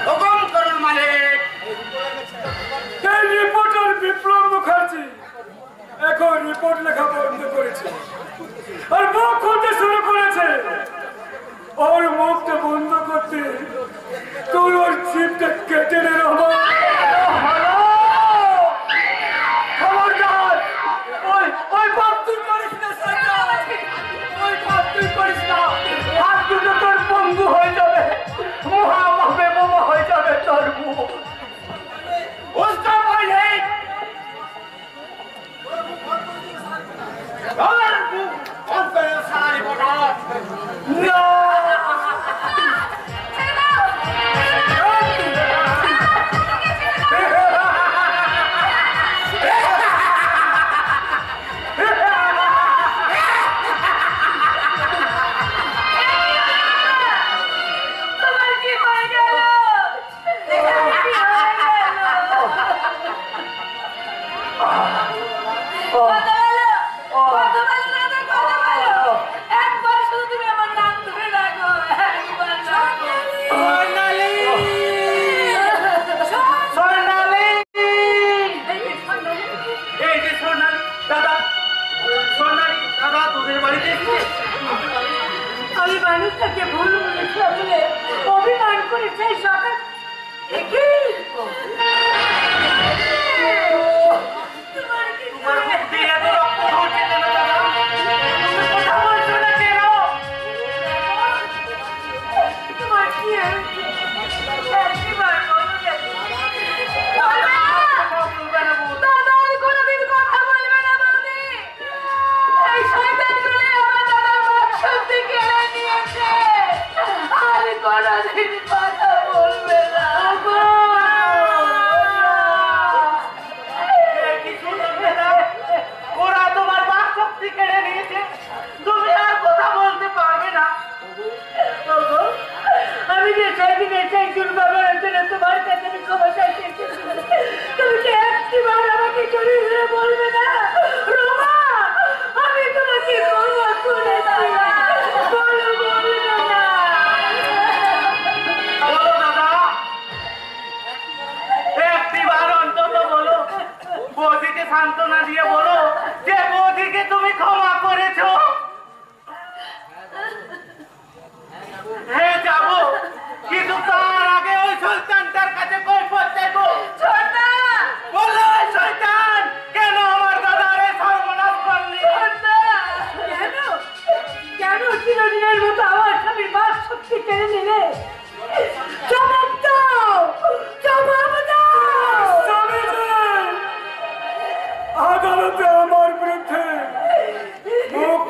হুকুম করুন মালিক। এই রিপোর্টার বিপ্লব মুখার্জি এখন রিপোর্ট লেখা বন্ধ করেছে আর মুখ খুলতে শুরু করেছে। ওর মুখটা বন্ধ করতে তুই ওর জিভটা কেটে নে রহমান। খবরদার, ওই পাপ তুই করিস না শয়তান, ওই পাপ তুই করিস না। হাত দুটো তোর পঙ্গু হয়ে যাবে, মহাভাবে বোমা হয়ে যাবে তোর মুখ। বুঝতে পারলি? না, তোমার কি হয়ে গেল? এখানে কি হয়ে গেল? কথা বলো, কথা বলো দাদা, কথা বলো। একবার শুধু তুমি আমার নাম ধরে ডাকো, একবার ডাকো। স্বর্ণালী, স্বর্ণালী, এই যে স্বর্ণালী দাদা, স্বর্ণালী দাদা তোদের বাড়িতে এসেছে। আমি মানুষটাকে ভুল বলেছিলাম বলে অভিমান করে সেই সকাল থেকে তোমার কি দিয়ে তো রক্ত ঝরছে কেন দাদা? তুমি কথা বলছো না কেন? তোমার কি হয়েছে? একবার বলো দেখি। বলবে না। দাদা আর কোনোদিন কথা বলবে না বৌদি। এই শয়তানগুলো আমার দাদার বাকশক্তি কেড়ে নিয়েছে। আর কোনোদিন কথা বলবে না। কি শুনলে না? ওরা তোমার বাকশক্তি কেড়ে নিয়েছে, তুমি আর কথা বলতে পারবে না। ওগো, আমি যে সেদিন সেই দুর্ব্যবহারের জন্য তোমার কাছে আমি ক্ষমা চাইতে এসেছিলাম। তুমি কি একটিবার আমাকে জড়িয়ে ধরে বলবে না? রোমা, আমি তোমাকে ক্ষমা করেছি। বলো, বলবে না। বলো দাদা, একটিবার অন্তত বলো, বৌদিকে সান্ত্বনা দিয়ে বলো যে বৌদিকে তুমি ক্ষমা করেছো। হ্যাঁ যাবো, কিন্তু তার আগে ওই সুলতানটার কাছে কৈফিয়ত দেব। ছোটদা, বলো ওই শয়তান কেন আমার দাদার এই সর্বনাশ করলি? ছোটদা, কেন? কেন চিরদিনের মতো আমার স্বামীর বাকশক্তি কেড়ে নিলে? জবাব দাও, জবাব দাও। আদালতে আমার বিরুদ্ধে মুখ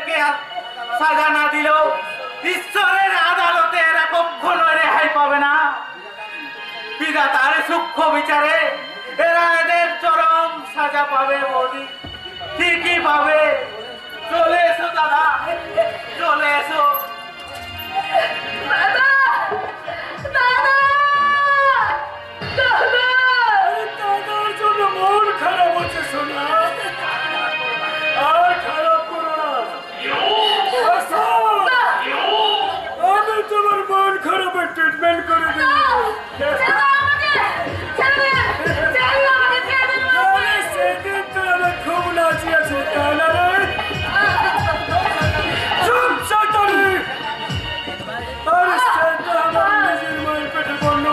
ওদেরকে সাজা না দিলেও ঈশ্বরের আদালতে এরা কখনো রেহাই পাবে না। বিধাতার সূক্ষ্ম বিচারে এরা এদের চরম সাজা পাবে। বৌদি ঠিকই পাবে। চলে এসো দাদা, চলে এসো। দাদা দাদা দাদা দাদার জন্য মন খারাপ হচ্ছে শোনা, আর খারাপ করো না। আসো, আমি তোমার মন খারাপের ট্রিটমেন্ট করে দিই। সেদিন তো আমার খুব নাচিয়েছে, তাই না রে? চুপ চাটারি। আর সেটা আমার নিজের মায়ের পেটে বলল,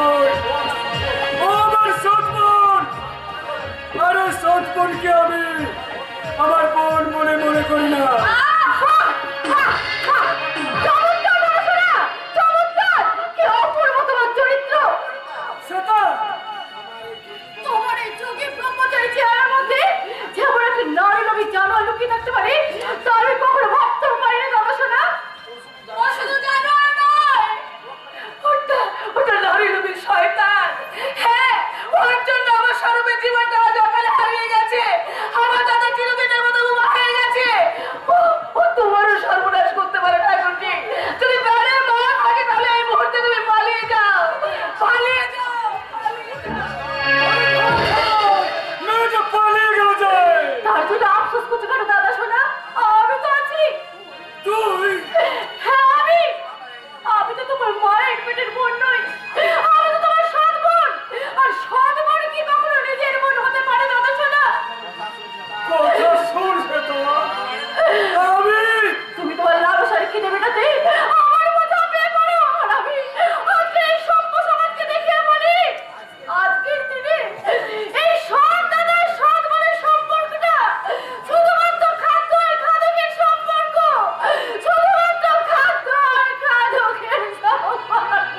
ও আমার সৎ বোন। আর ওই সৎ বোনকে আমি আমার বোন মনে মনে করি না। সেটা তোমার এই যোগী ব্রহ্মচারী চেহারার মধ্যে যেমন একটা নারী নবী জানোয়ার লুকিয়ে থাকতে পারে, তা আমি কখনো ভাবতেও পারিনি দাদা শোনা। ও শুধু জানোয়ার নয়, ওটা নারী নবীর শয়তান। হ্যাঁ, ওর জন্য আমার স্বরূপের জীবনটা আজ অকালে হারিয়ে গেছে। আমার দাদা চিরদিনের মতো বোমা হয়ে গেছে। ও তোমারও সর্বনাশ করতে পারে না। এখন কি যদি প্রাণের মা থাকে তাহলে এই মুহূর্তে তুমি পালিয়ে যাও, পালিয়ে যাও। মেয়েটা পালিয়ে গেল যায়। তার জন্য আফসোস করতে কেন দাদা শোনা? আমি তো আছি। তুই? হ্যাঁ আমি তো তোমার মায়ের পেটের বোন নই, আমি তো তোমার সৎ বোন। আর সৎ বোন কি কখনো নিজের বোন হতে পারে দাদা শোনা? কথা শুনছে তো আমি। তুমি তোমার লালসার কিনে মেটাতে আমার মতো পেয়ে পড়ো। আর আমি আজকে এই সভ্য সমাজকে দেখিয়ে বলি, আজকের দিনে এই সৎ দাদার সৎ বোনের সম্পর্কটা শুধুমাত্র খাদ্য আর খাদকের সম্পর্ক। শুধুমাত্র খাদ্য আর খাদকের সম্পর্ক।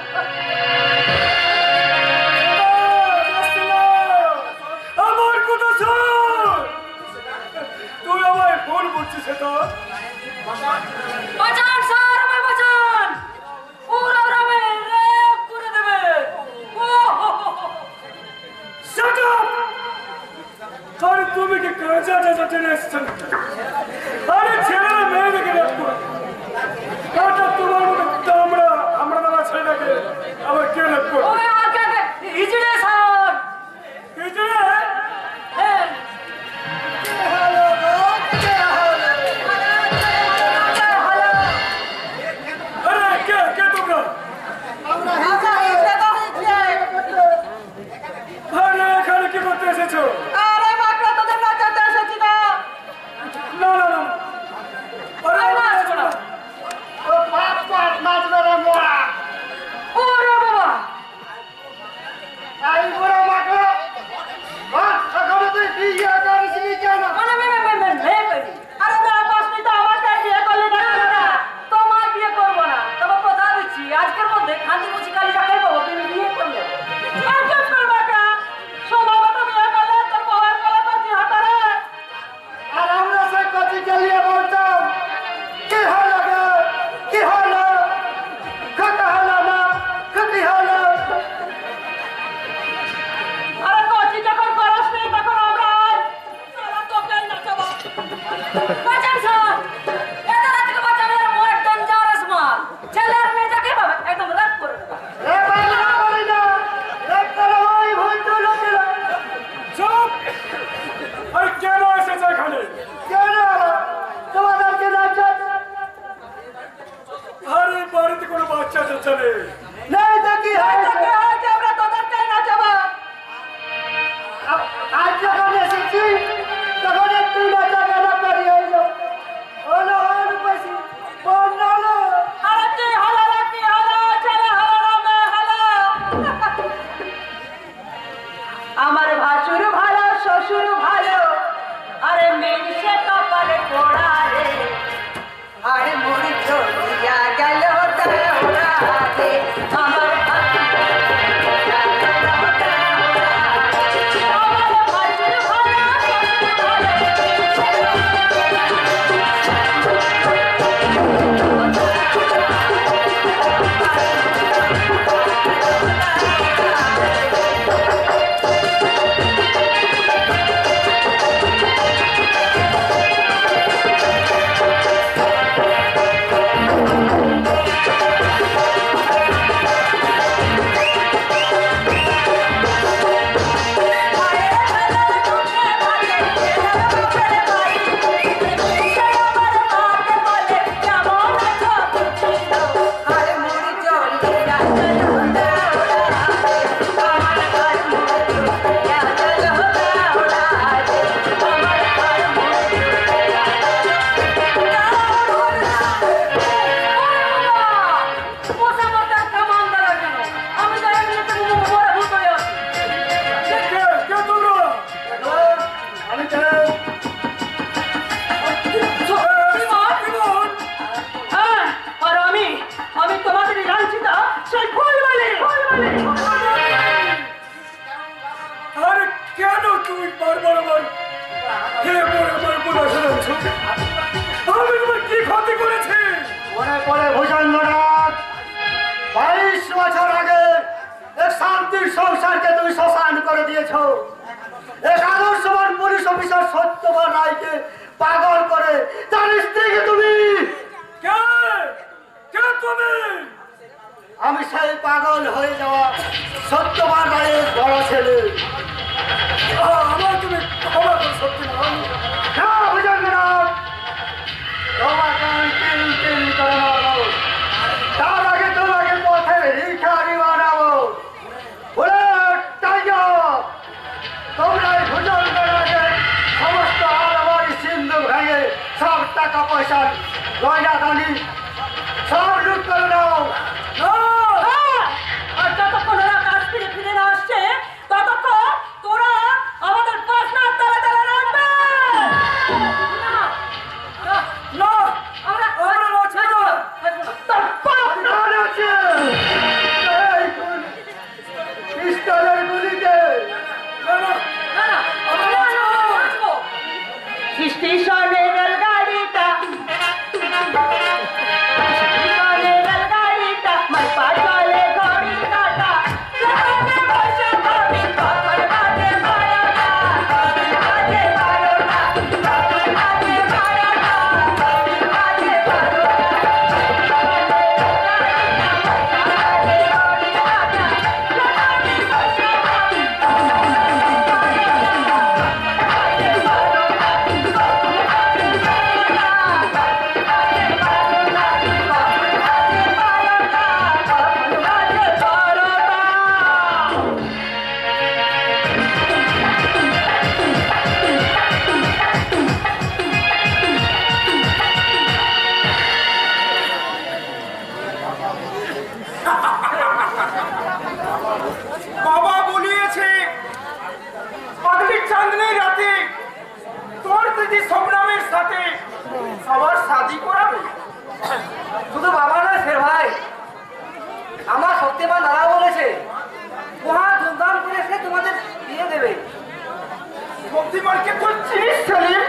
আমার কথা শোন। তুই আমায় ফোন করছিস সেটা? বাঁচান স্যার, আমায় বাঁচান। পুরো গ্রামে রেপ করে দেবে। Shut up! আরে তুমি কি কাঁচা চাচা টেনে এসছেন? আরে ছেলেরা মেয়েদেরকে রেপ করে। কাঁচা তোমার মতো দামড়া আমরা দাদা ছেলেটাকে আবার কে রেপ করে? ওই আগে ইজড়ে স্যার। হিজড়ে? হ্যাঁ, আরে কে তোমরা? আরে এখানে কি করতে এসেছো? আরে বাকরা তোদের নাচাতে এসেছি না। না না না। আরে আরে আমার নাচবো না। ও বাপ বাপ নাচবে রে মোড়া। ওরে বাবা, এই মোড়া মাকে বাপ সকালে তুই বিয়ে করেছিলি কেন? আরে আরে না পাসনি তো আমাকে বিয়ে করলে না না, তোমার বিয়ে করবো না। তবে কথা দিচ্ছি, আজকের মধ্যে খান্তি মুচি কালি যাকে পাবো তুমি বিয়ে করলে। আর চুপ কর বাকা, সোনা মতো বিয়ে করলে তোর বাবার গলা করছি হাতারে। আর আমরা সে কচি চালিয়ে বলতাম কি হলো গে? কি হলো? কথা হলো না, ক্ষতি হলো। আরে কচি যখন করস নি তখন আমরা আজ সারা তোকে নাচাবো। বাঁচান স্যার, এটা রাতকে বাঁচাবে মোর ডেঞ্জারাস মাল। ছেলে আর মেয়ে যাকে পাবে একদম রাত করে দেবে। এ বাংলা বলি না, একটা ওই ভুল তুলো দিল। চুপ! আরে কেন এসেছো এখানে? কেন তোমাদেরকে নাচা আরে বাড়িতে কোনো বাচ্চা যাচ্ছে নেই। নেই তো কি হয়েছে? আমরা তোদেরকে নাচাবো। আজ যখন এসেছি তখন একটু নাচা গানা করি হইল। হে আমার বুঝাচ্ছ আমি তোমার কি ক্ষতি করেছি? মনে পড়ে ভুজঙ্গনাথ 22 বছর আগে এক শান্তির সংসারকে তুমি শ্মশান করে দিয়েছো। এক আদর্শবান পুলিশ অফিসার সত্যবান রায়কে পাগল করে তার স্ত্রীকে তুমি কে কে তুমি? আমি সেই পাগল হয়ে যাওয়া সত্যবান রায়ের বড় ছেলে। আমার তুমি ক্ষমা করো সত্যবান। না ভুজঙ্গনাথ, তোমাকে আমি তিল তিল করে মারবো। তার আগে তোমাকে পথে ভিখারি বানাবো। বুলেট টাইগার, তোমরা এই ভুজঙ্গনাথের সমস্ত আলমারি সিন্ধু ভেঙে সব টাকা পয়সা গয়না দানি সব লুট করে দাও। আর যতক্ষণ ওরা কাশ্মীরে ফিরে না আসছে ততক্ষণ তোরা আমাদের বাসনার তলে তলে রাখবে। না আমরা আমরা রয়েছে না। তোর বাপ না। আপনার আছে এই পিস্তলের গুলিতে না না না, না, আমরা বাঁচবো। স্টেশনে রেলগাড়িটা স্টেশনে রেলগাড়িটা মার পাশালে ঘড়ি কাটা ট্রেনে বসে ভাবি কখন বাজে 12টা কখন বাজে 12টা কখন বাজে 12টা কখন বাজে 12টা। বাবা বলিয়েছে আগলি চাঁদনি রাতে তোর দিদি শবনমের সাথে আবার শাদি করাবে। শুধু বাবা নয় ফের ভাই, আমার সত্যিমান দাদা বলেছে মহা ধুমধাম করে সে তোমাদের বিয়ে দেবে। শক্তিমানকে তুই চিনিস সেলিম?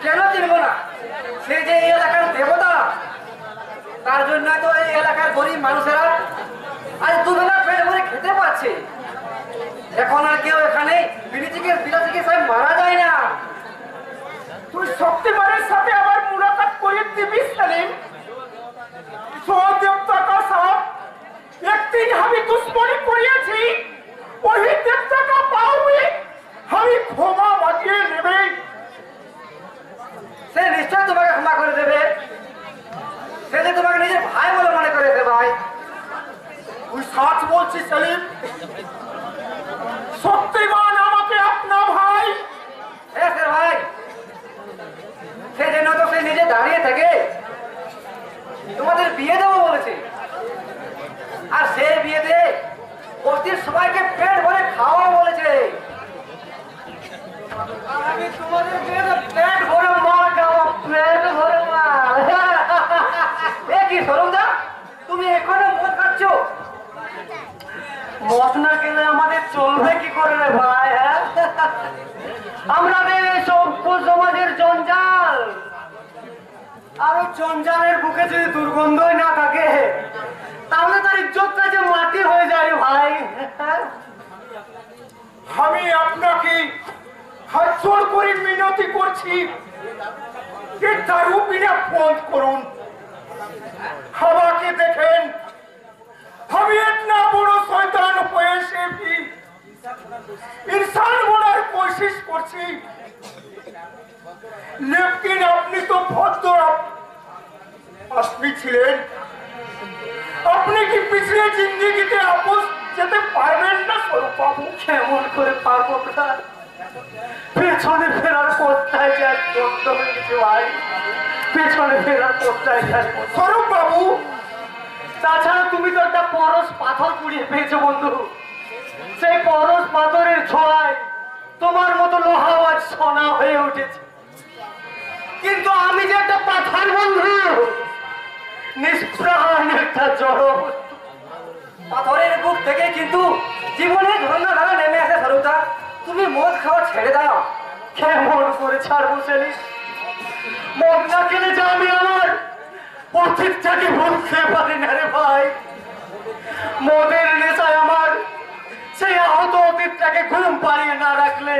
কেন চিনবো না? সে যে এই এলাকার দেবতা, তার জন্য তো এই এলাকার গরিব মানুষেরা আজ দুবেলা পেট ভরে খেতে পাচ্ছে। এখন আর কেউ এখানে বিলাসীকে সবাই মারা যায় না। তুই শক্তিমানের সাথে আবার মুলাকাত করে দিবি সেলিম। सो देवता का साथ एक दिन हमें दुश्मनी करिएছি, वही देवता का पावे हमें क्षमा मांगिए নেবে। সে নিশ্চয় তোমাকে ক্ষমা করে দেবে। সে যে তোমাকে নিজের ভাই বলে মনে করেছে ভাই। তুই সত্য বলছিস সেলিম? শক্তিমান আমাকে আপনা ভাই। হ্যাঁ স্যার ভাই, সেজন্য তো সে নিজে দাঁড়িয়ে থেকে তোমাদের বিয়ে দেবো বলেছে। আর সে বিয়েতে বস্তির সবাইকে পেট ভরে খাওয়া বলেছে। আমি তোমাদের বিয়েতে পেট ভরে মার খাওয়া, পেট ভরে মার। এ কি সরমদা, তুমি এখনো মদ খাচ্ছ? মদ না খেলে আমাদের চলবে কি করে রে ভাই? হ্যাঁ, আমাদের সভ্য সমাজের জঞ্জাল, আরো জঞ্জালের বুকে যদি দুর্গন্ধই না থাকে তাহলে তার ইজ্জতটা যে মাটি হয়ে যায় ভাই। আমি আপনাকে হাত জোড় করে মিনতি করছি যে দারু পিনা বন্ধ করুন। আমাকে দেখেন, আমি इतना বড় শয়তান হয়েছে भी इंसान বনার কোশিশ করছি, लेकिन আপনি তো ভদ্র আপনি ছিলেন। আপনি কি পিছলে জিন্দেগিতে আপোষ যেতে পারবেন না স্বরূপ বাবু? কেমন করে পারবো প্রাণ? পেছনে ফেরার পথটাই যা বন্ধ হয়ে গেছে ভাই। পেছনে ফেরার পথটাই যা। স্বরূপ বাবু, তাছাড়া তুমি তো একটা পরশ পাথর কুড়িয়ে পেয়েছো বন্ধু। সেই পরশ পাথরের ছোঁয়ায় তোমার মতো লোহা আজ সোনা হয়ে উঠেছে। কিন্তু আমি যে একটা পাথর বন্ধু, নিষ্প্রাণ একটা জড় বস্তু। পাথরের বুক থেকে কিন্তু জীবনের ঝর্ণাধারা নেমে আসে। স্বরূপদা, তুমি মদ খাওয়া ছেড়ে দাও, কেমন করে ছাড়বো সেলি? মদ না খেলে যে আমি আমার অতীতটাকে ভুলতে পারি না রে ভাই। মদের নেশায় আমার সেই আহত অতীতটাকে ঘুম পাড়িয়ে না রাখলে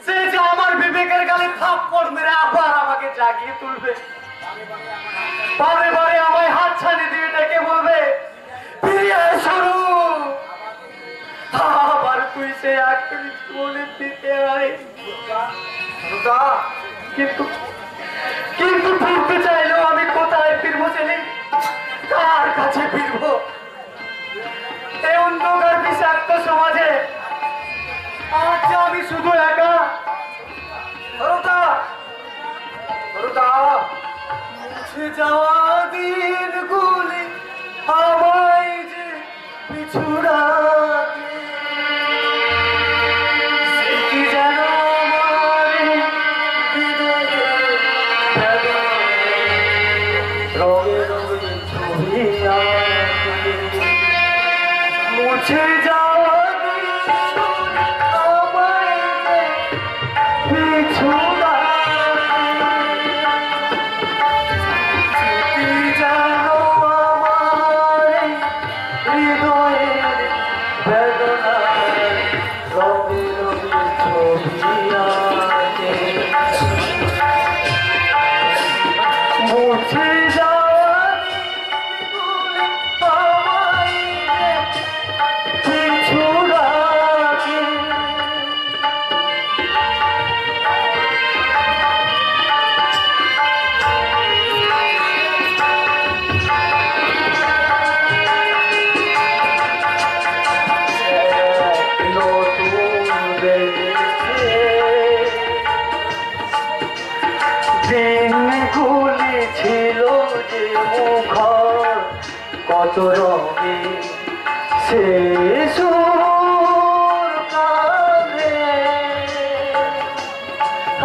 সে যে আমার বিবেকের গালে থাপ্পড় মেরে আবার আমাকে জাগিয়ে তুলবে। বারে বারে আমায় হাত ছানি দিয়ে ডেকে বলবে ফিরে শুরু, আবার তুই সে আখেরি জীবনে ফিরে আয়। কিন্তু কিন্তু ফিরতে চাইলেও আমি কোথায় ফিরবো ছেলে? কার কাছে ফিরবো? এই অন্ধকার বিষাক্ত সমাজে আজ আমি শুধু একা। মুছে যাওয়া দিনগুলি আমায় যে পিছু রাখে, স্মৃতি যেন আমার হৃদয়ে রঙে রঙে ছবি আঁকে। মুছে যাওয়া দিনগুলি আমায় যে পিছু দিনগুলি ছিল যে মুখর কত রঙে সে সুর কাঁদে,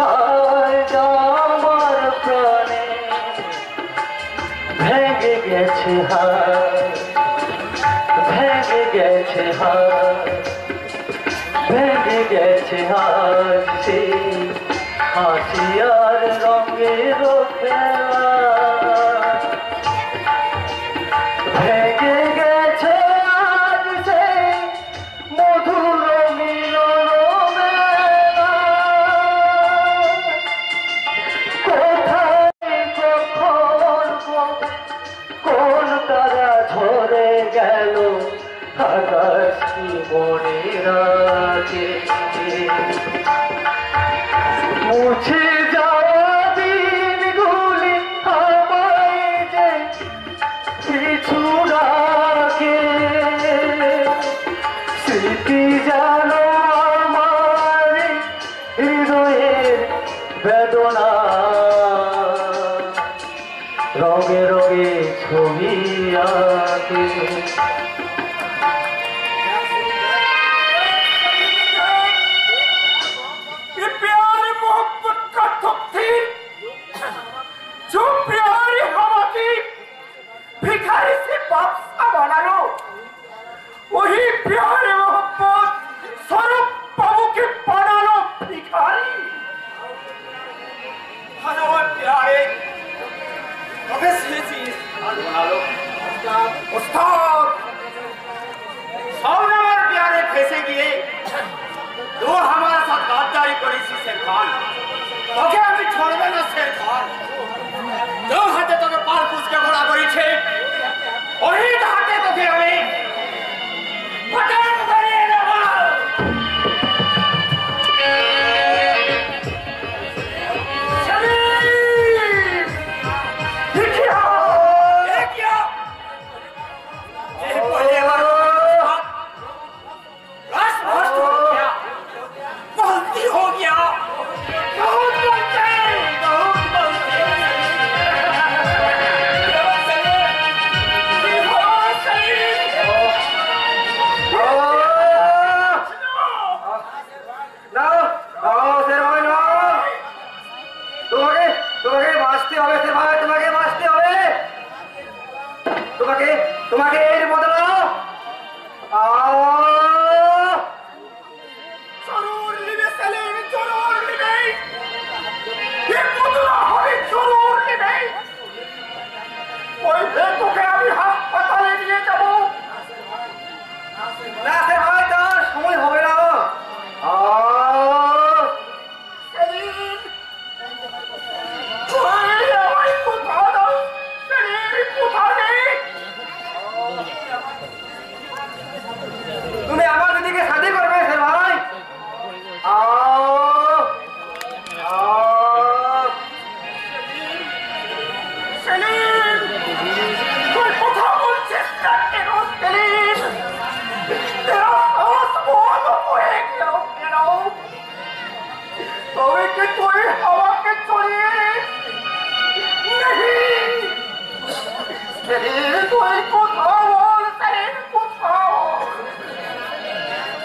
আজ আমার প্রাণে ভেঙে গেছে হাত, ভেঙে গেছে হাত, ভেঙে গেছে হাত সে হাসিয়ার রঙের খেলা, ভেঙে গেছে আজ সেই মধুর মিলন মেলা। কোথায় কখন কোন তারা ঝরে গেল আকাশ কি মনে রাখে? মুছে যাওয়া দিনগুলি আমায় যে পিছু রাখে, স্মৃতি যেন আমার হৃদয়ের বেদনা রঙে রঙে ছবি আঁকে। जो प्यारी हवा की भिखारी से बादशाह बना लो, वही प्यारे मोहब्बत स्वरूप बाबू के बना लो भिखारी। हेलो प्यारे, अबे सीधी बना लो उस्ताद। सौनवर प्यारे फैसे किए तो हमारे साथ गद्दारी करी थी शेर खान। ओके अभी छोड़बे ना शेर खान। जो हाथे तो के पाल पूछ के घोड़ा करी छे वही हाथे तो के আমি পটান ধরে নেব। শরীফ দেখিয়া দেখিয়া ये बोले रास रास हो गया, गलती हो गया, बहुत बोलते बहुत बोलते। তোমাকে বাঁচতে হবে সেভাবে, তোমাকে বাঁচতে হবে, তোমাকে তোমাকে এর বদলাও। জরুর লিবে সেলিম, জরুর লিবে। ওই ভেতুকে আমি হাসপাতালে নিয়ে যাব। না স্যার ভাই, তার সময় হবে না। সেলিম, তুই আমায় কোথাও দাও। সেলিম কোথায়? তুমি আমার দিদিকে শাদি করবে স্যার ভাই? সেলিম, তুই কথা বলছিস না কেন? সেলিম, तेरा सांस बहुत होए क्यों तभी कि कोई हवा के चलिए नहीं। शरीर कोई बोल, शरीर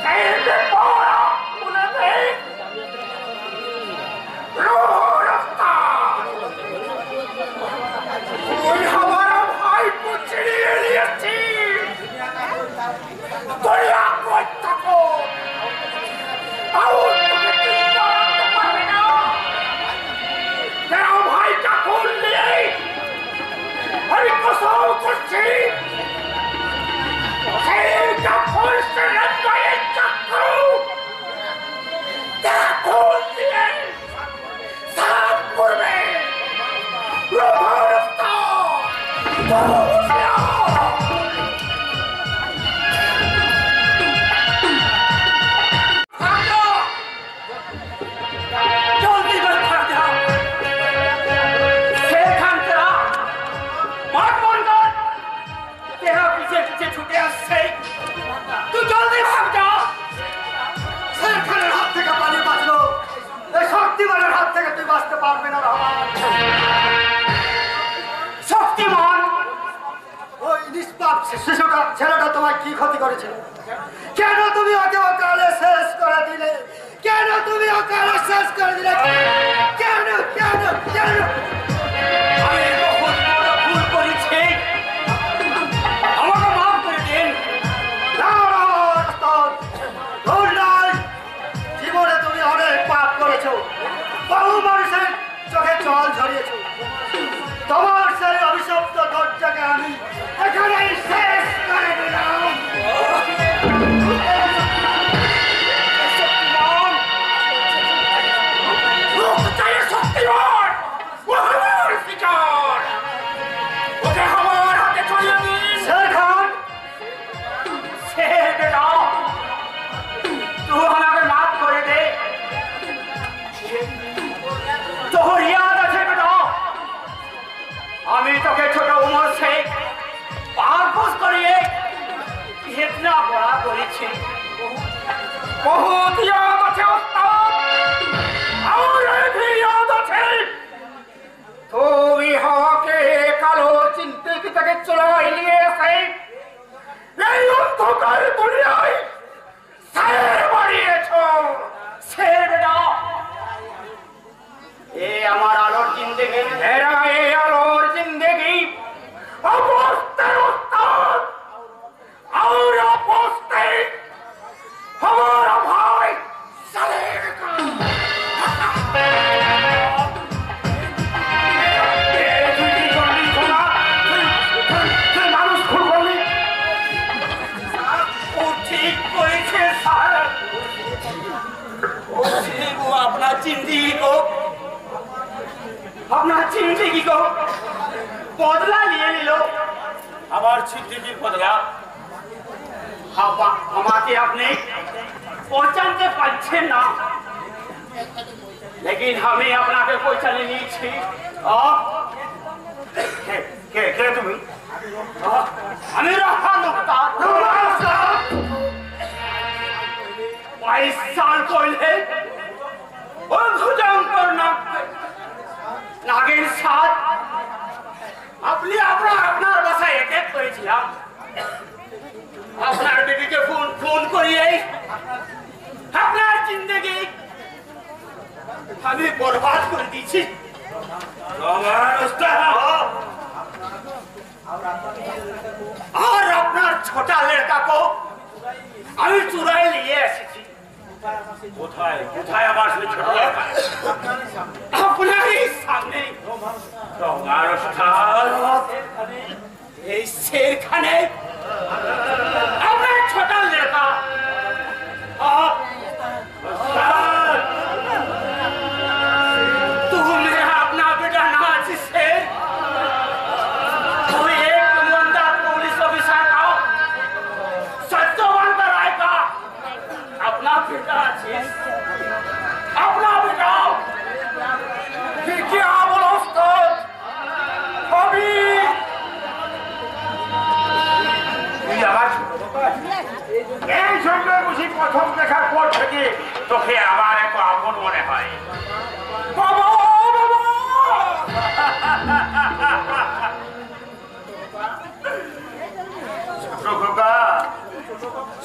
शरीर से पारा उन्हें देख रास्ता कोई हमारा भाई को चिड़िए लिए थी। दुनिया को तको और तुम्हें चिंता करते ना। तेरा भाई का खून लिए अरे कसम कुर्सी शरीर का खून से रंग गए चक्रू तेरा खून लिए सातपुर में रोहरस्ता ছেলেটা তোমার কি ক্ষতি করেছে? কেন তুমি ওকে অকালে শেষ করে দিলে? কেন তুমি অকালে শেষ করে দিলে? কেন কেন কেন? আমি বহুত বড় ভুল করেছি, আমাকে মাফ করে দিন। ভুল নয়, জীবনে তুমি অনেক পাপ করেছো, বহু মানুষের চোখে জল ঝরিয়েছো। তোমার সেই অভিশপ্ত দরজাকে আমি এখানেই শেষ করে দিলাম। আমি তোকে ছোট উমর से पास करिए इतना बड़ा करेছি बहुत याद আছে उस्ताद और भी याद আছে তুমি হকে কালো চিন্তা কি থেকে চলাই নিয়ে এসে এই অন্ধকার দুনিয়ায় শের বাড়িয়েছো শের বেটা এ আমার আলোর জিন্দেগি এরা এ আলোর জিন্দেগি অবস্থে উস্তাদ और অবস্থে हमारा भाई सलीम का মানুষ খুন করলি ও ঠিক করেছে স্যার वो अपना जिंदगी को बदला लिए निलो हमार जिंदगी बदला हमारे अपने पहचानते पारछे ना लेकिन हमें अपना के पहचाने नहीं छी के तुम्हें हमें रहा नुकता 22 साल कोइले और भुजंकर नागेर साथ अपनी अपना बासाয় এক করেছিলাম আপনার বিবিকে ফোন করিয়ে আপনার জিন্দেগি আমি বরবাদ করে দিয়েছি और अपना छोटा लड़का को আমি চুরাই নিয়ে এসেছি কোথায় কোথায় আমার সেই ছোট লড়কা আপনারই সামনে शेर खाने अपना छोटा लड़का तुमने अपना बेटा नाच शेर तो एक ईमानदार पुलिस ऑफिसर का सत्यवान कराएगा अपना बेटा अपना बेटा फिर क्या बोलो अभी এই জন্য বুঝি প্রথম দেখার পর থেকে তোকে আমার এত আপন মনে হয় বাবা ছোট খোকা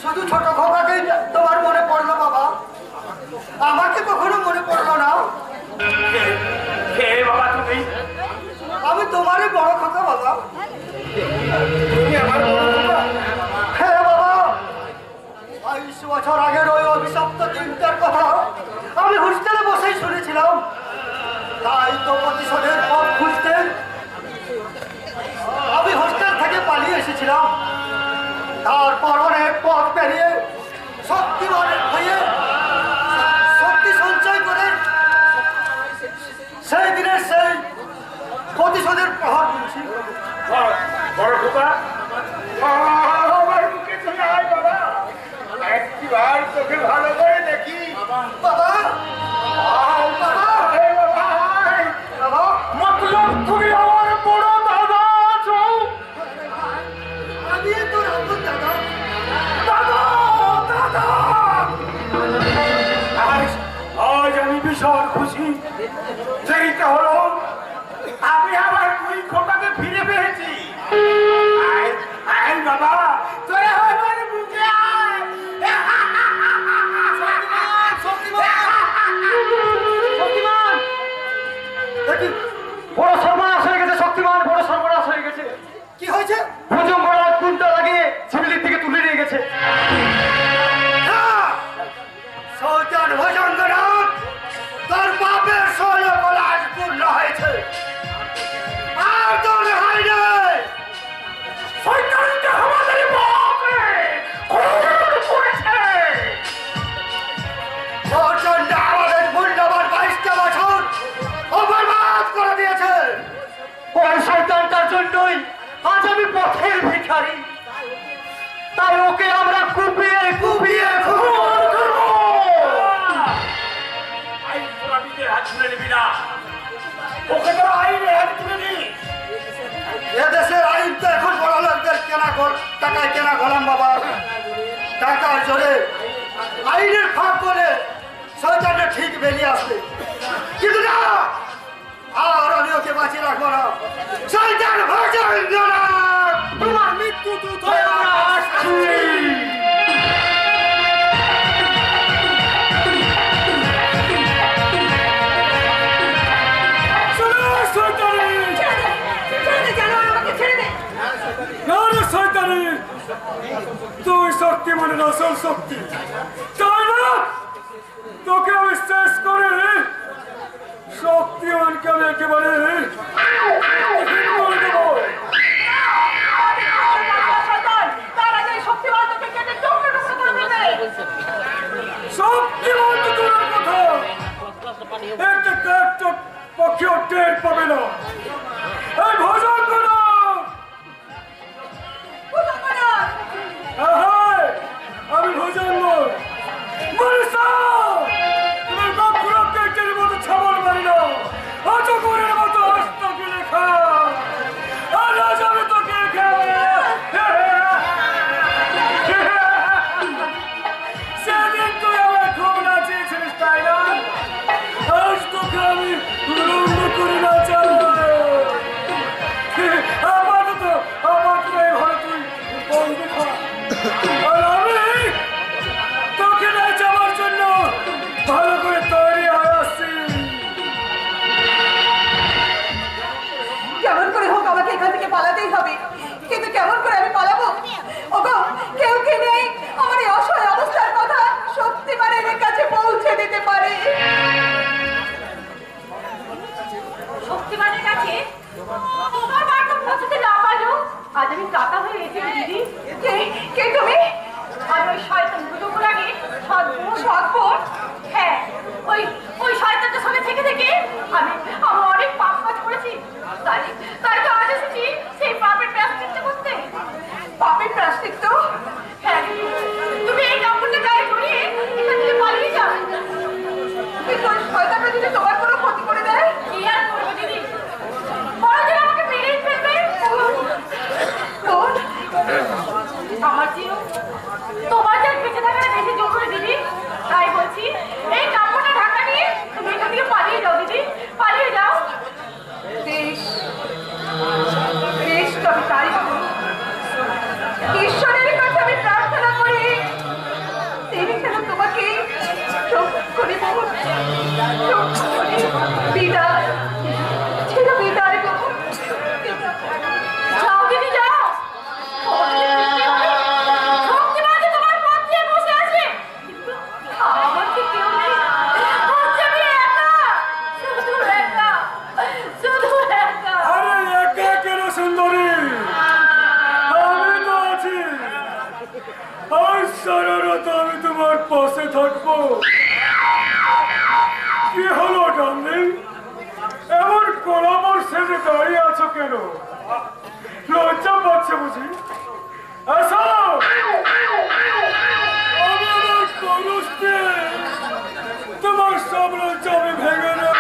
শুধু ছোট খোকাকেই তোমার মনে পড়লো বাবা, আমাকে কখনো মনে পড়লো না। কে বাবা তুমি? আমি তোমারই বড় খোকা বাবা। তুমি আমার বড় খোকা? হ্যাঁ বাবা, 22 বছর আগের ওই অভিশপ্ত দিনটার কথা আমি হোস্টেলে বসেই শুনেছিলাম। তাই তো প্রতিশোধের পথ খুঁজতে আমি হোস্টেল থেকে পালিয়ে এসেছিলাম। তারপর অনেক পথ পেরিয়ে শক্তিমান হয়ে শক্তি সঞ্চয় করে সেই দিনের সেই প্রতিশোধের প্রহার করছি। বড় খোকা আমার বুকে চলে আয় বাবা, একটিবার তোকে ভালো করে দেখি বাবা, মতলব তুমি আমার বড় দাদা আছো? আমি তোর আপন দাদা। দাদা দাদা আজ আমি ভীষণ খুশি। যেটা হলো আমি আমার দুই খোকাকে ফিরে পেয়েছি। আয় আয় বাবা, তোরা আমার বুকে আয়। দেখি বড় সর্বনাশ হয়ে গেছে শক্তিমান, বড় সর্বনাশ হয়ে গেছে। কি হয়েছে? ভুজঙ্গ কুন্টা লাগিয়ে সিভিলের দিকে তুলে নিয়ে গেছে। শৌচান ভজঙ্গনাথ, তোর বাপের ষোলো কলাশ পূর্ণ হয়েছে, আর তোর রেহাই নেই। শয়তানটা আমাদের বাপে খুন করেছে। প্রচন্ড আমাদের মূল্যবান 22টা বছর অবরবাদ করে দিয়েছে। ওই শয়তানটার জন্যই আজ আমি পথের ভিখারি। তাই ওকে আমরা কুপিয়ে কুপিয়ে খুন করবো। আইন তোরা নিজের হাত তুলে নিবি না, ওকে তোরা আইনের হাত তুলে নি। এদেশের আইন তো এখন বড় লোকদের টাকায় কেনা গোলাম বাবা। টাকার জোরে আইনের ফাঁক বলে শৌচানটা ঠিক বেরিয়ে আসবে, কিন্তু না, আর আমি ওকে বাঁচিয়ে রাখবো না। শৌচান ভজঙ্গনাথ, তোমার মৃত্যু দূত হয়ে আমরা আসছি। তুই শক্তিমানের আসল শক্তি, তাই না? তোকে আমি শেষ করে শক্তিমানকে আমি একেবারে শক্তিমান তো দূরের কথা, একটা পক্ষেও টের পাবে না। এই ভজঙ্গনাথ, আমি ভজঙ্গ তোমার বাপ পুরো মতো ছাবল মারি না, অত করে মতো হস্তকে লেখা, আর আজ আমি তোকে সেদিন তুই আমার খুব নাচিয়েছিলিস, তাই না? আজ তোকে আমি রঙ্গ করে নাচাবো। আপাতত এই ঘরে তুই বন্ধু খা, আর আমি তোকে নাচাবার জন্য ভালো করে তৈরি হয়ে আসছি। কেমন করে হোক আমাকে এখান থেকে পালাতেই হবে, কিন্তু কেমন করে আমি পালাবো? ওগো, কেউ কি নেই আমার এই অসহায় অবস্থার কথা শক্তিমানের কাছে পৌঁছে দিতে পারে? শক্তিমানের কাছে তোমার বার্তা পৌঁছতে না পারলো, আজ আমি কাটা কে তুমি? আমি ওই শয়তান বুজুর্গকে সৎবোন। হ্যাঁ, ওই শয়তানটার সঙ্গে থেকে আমি অনেক পাপ কাজ করেছি। তাই তো আজ এসেছি সেই পাপের প্রায়শ্চিত্ত করতে। পাপের প্রায়শ্চিত্ত? হ্যাঁ, তুমি এই কাপড়টা গায়ে জড়িয়ে এখান থেকে পালিয়ে যাও। কিন্তু ওই শয়তানটা যদি তোমার কোনো ক্ষতি করে দেয়, কি আর করবো দিদি? বড় যেন আমাকে মেরেই ফেলবে। আমার জিও তোমার যা বেঁচে থাকাটা বেশি জরুরি দিদি। তাই বলছি এই কাপড়টা ঢাকা নিয়ে তুমি এখান থেকে পালিয়ে যাও দিদি, পালিয়ে যাও। বেশ বেশ, তবে তাই হবে। ঈশ্বরের কাছে আমি প্রার্থনা করি তিনি যেন তোমাকে বিদায় বিদায় গো। যাও দিদি যাও। আমি তোমার পাশে থাকবো। কি হলো ডার্লিং, এমন কোলামর সেজে দাঁড়িয়ে আছো কেন? লজ্জা পাচ্ছে বুঝি? আসো, আমি আমার কলসতে তোমার সব লজ্জা আমি ভেঙে নেব।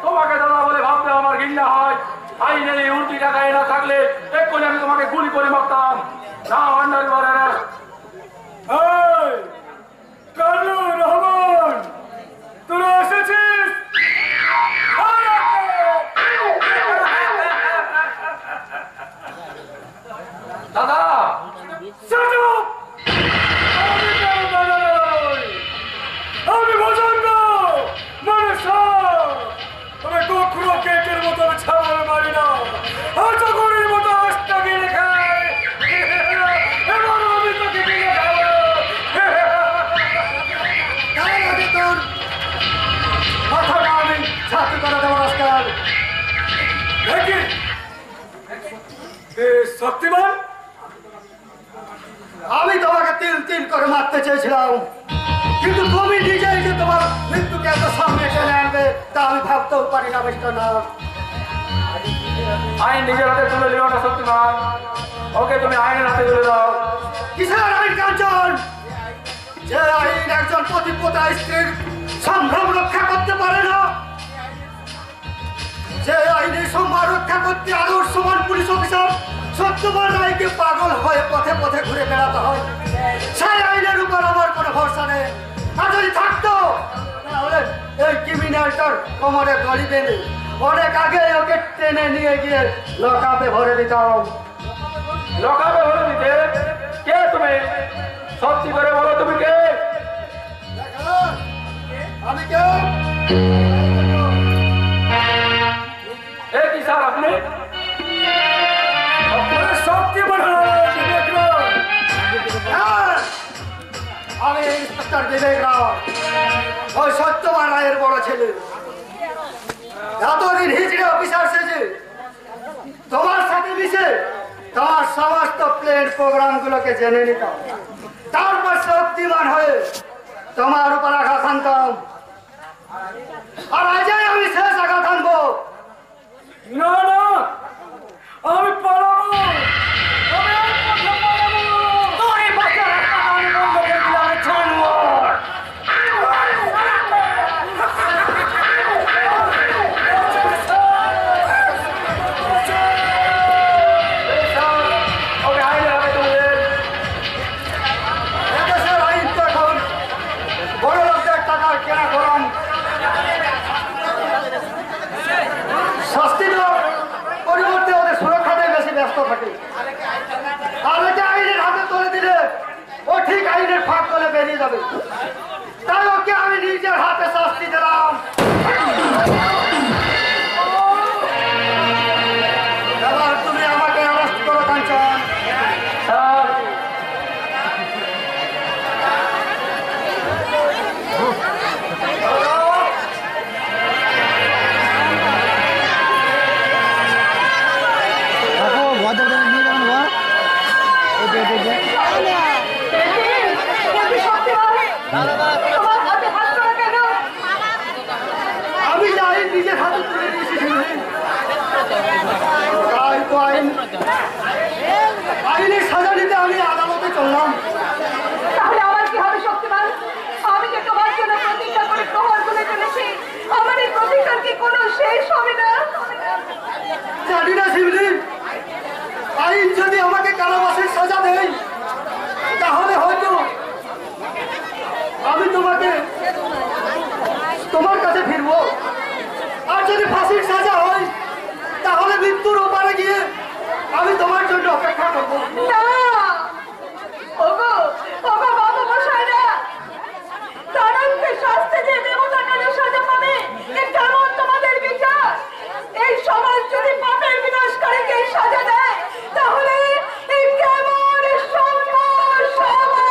তোমাকে দাদা বলে ভাবতে আমার ঘৃণা হয়। আইনের এই উল্টি টাকায় না থাকলে এক্ষুনি আমি তোমাকে গুলি করে মারতাম। না আন্ডার করে না। কালু রহমান, তোরা এসেছিস? দাদা আমি ভজঙ্গ মানে তবে কখনো কেকের মতো ছাগল মারি না, আচগরের মতো আস্তা গিয়ে খাই। এবার আমি তোকে গিয়ে খাবো। তোর কথাটা আমি ছাত্র করা দেবো আজকাল। শক্তিমান, আমি তোমাকে তিল তিল করে মারতে চেয়েছিলাম, কিন্তু তুমি নিজেই যে তোমার মৃত্যুকে এত সামনে টেনে আনবে তা আমি ভাবতেও পারি না। বেশ না, আইন নিজের হাতে তুলে দিও না শক্তিমান, ওকে তুমি আইনের হাতে তুলে দাও। কিসের আইন কাঞ্চন? যে আইন একজন পতিব্রতা স্ত্রীর সম্ভ্রম রক্ষা করতে পারে না, যে আইনের সম্মান রক্ষা করতে আদর্শবান পুলিশ অফিসার সত্যবান রায়কে পাগল হয়ে পথে পথে ঘুরে বেড়াতে হয়, সেই আইনের উপর আমার কোনো ভরসা নেই। আর যদি থাকতো তাহলে এই ক্রিমিনালটার কোমরে দড়ি বেঁধে অনেক আগে ওকে টেনে নিয়ে গিয়ে লকআপে ভরে দিতাম। লকআপে ভরে দিতে? কে তুমি? সত্যি করে বলো তুমি কে? আমি কে? কি স্যার আপনি? শক্তি আমি ইন্সপেক্টর বিবেক রাও, ওই সত্যবান রায়ের বড় ছেলে এতদিন হিজড়ে অফিসার সেজে তোমার সাথে মিশে তোমার সমস্ত প্লেন প্রোগ্রাম গুলোকে জেনে নিতাম, তারপর শক্তিমান হয়ে তোমার উপর আঘাত আনতাম। আর আজই আমি শেষ আঘাত আনবো। না না, আমি পালাবো, আমি আর কথা পালাবো। তোরে বাঁচার রাস্তা আমি বন্ধ করে দিলাম জানোয়ার। ওকে আইনে হবে তোমাদের। এদেশের আইন তো এখন বড় লোকদের টাকার কেনা গরম। শাস্তি দেওয়ার পরিবর্তে ওদের সুরক্ষাতে বেশি ব্যস্ত থাকে। আর ওকে আইনের হাতে তুলে দিলে ও ঠিক আইনের ফাঁক করে বেরিয়ে যাবে। তাই ওকে আমি নিজের হাতে শাস্তি দিলাম। এবার তুমি আমাকে অ্যারেস্ট করো কাঞ্চন। স্যার, তোমার হাতে হাত ধরা কেন? আমি যে আইন নিজের হাতে তুলে দিয়েছি তাই তো আইনের সাজা নিতে আমি আদালতে চললাম। তাহলে আমার কি হবে শক্তিমান? আমি যে তোমার জন্য প্রতিজ্ঞা করে প্রহার করে চলেছি, আমার এই প্রতিজ্ঞার কি কোনো শেষ হবে না? জানি না শিবলি, আইন যদি আমাকে কারাবাসের সাজা দেয় তাহলে হয়তো আমি তোমার কাছে ফিরবো। আর যদি ফাঁসির সাজা হয় তাহলে মৃত্যুর ওপারে গিয়ে আমি তোমার জন্য অপেক্ষা করবো। না! ওগো, ওগো বাবা মশাইরা! তারককে শাস্তি দিয়ে দেবতা কেন সাজা পাবে? এ কেমন তোমাদের বিচার? এই সমাজ যদি পাপের বিনাশকারীকে সাজা দেয়, তাহলে এই কেমন সম্ভব সমাজ?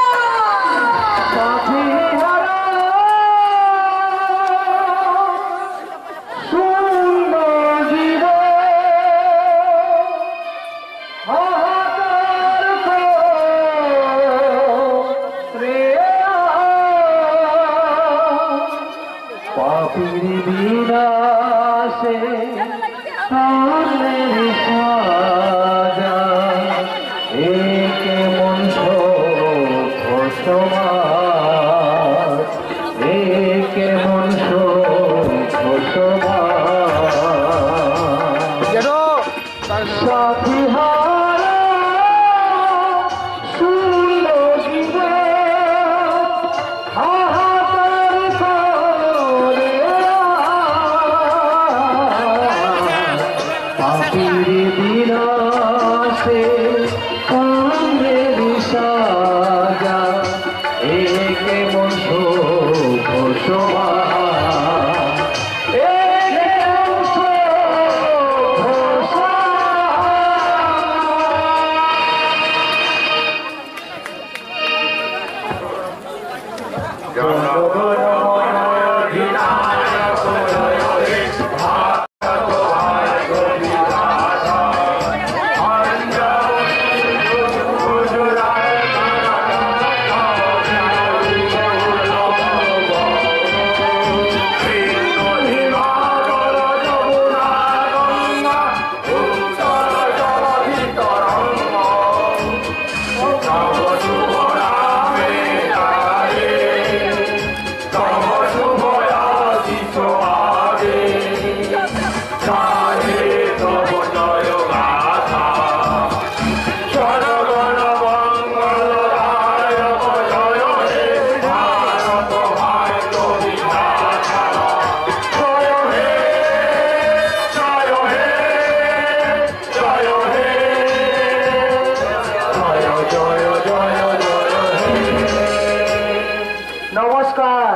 নমস্কার।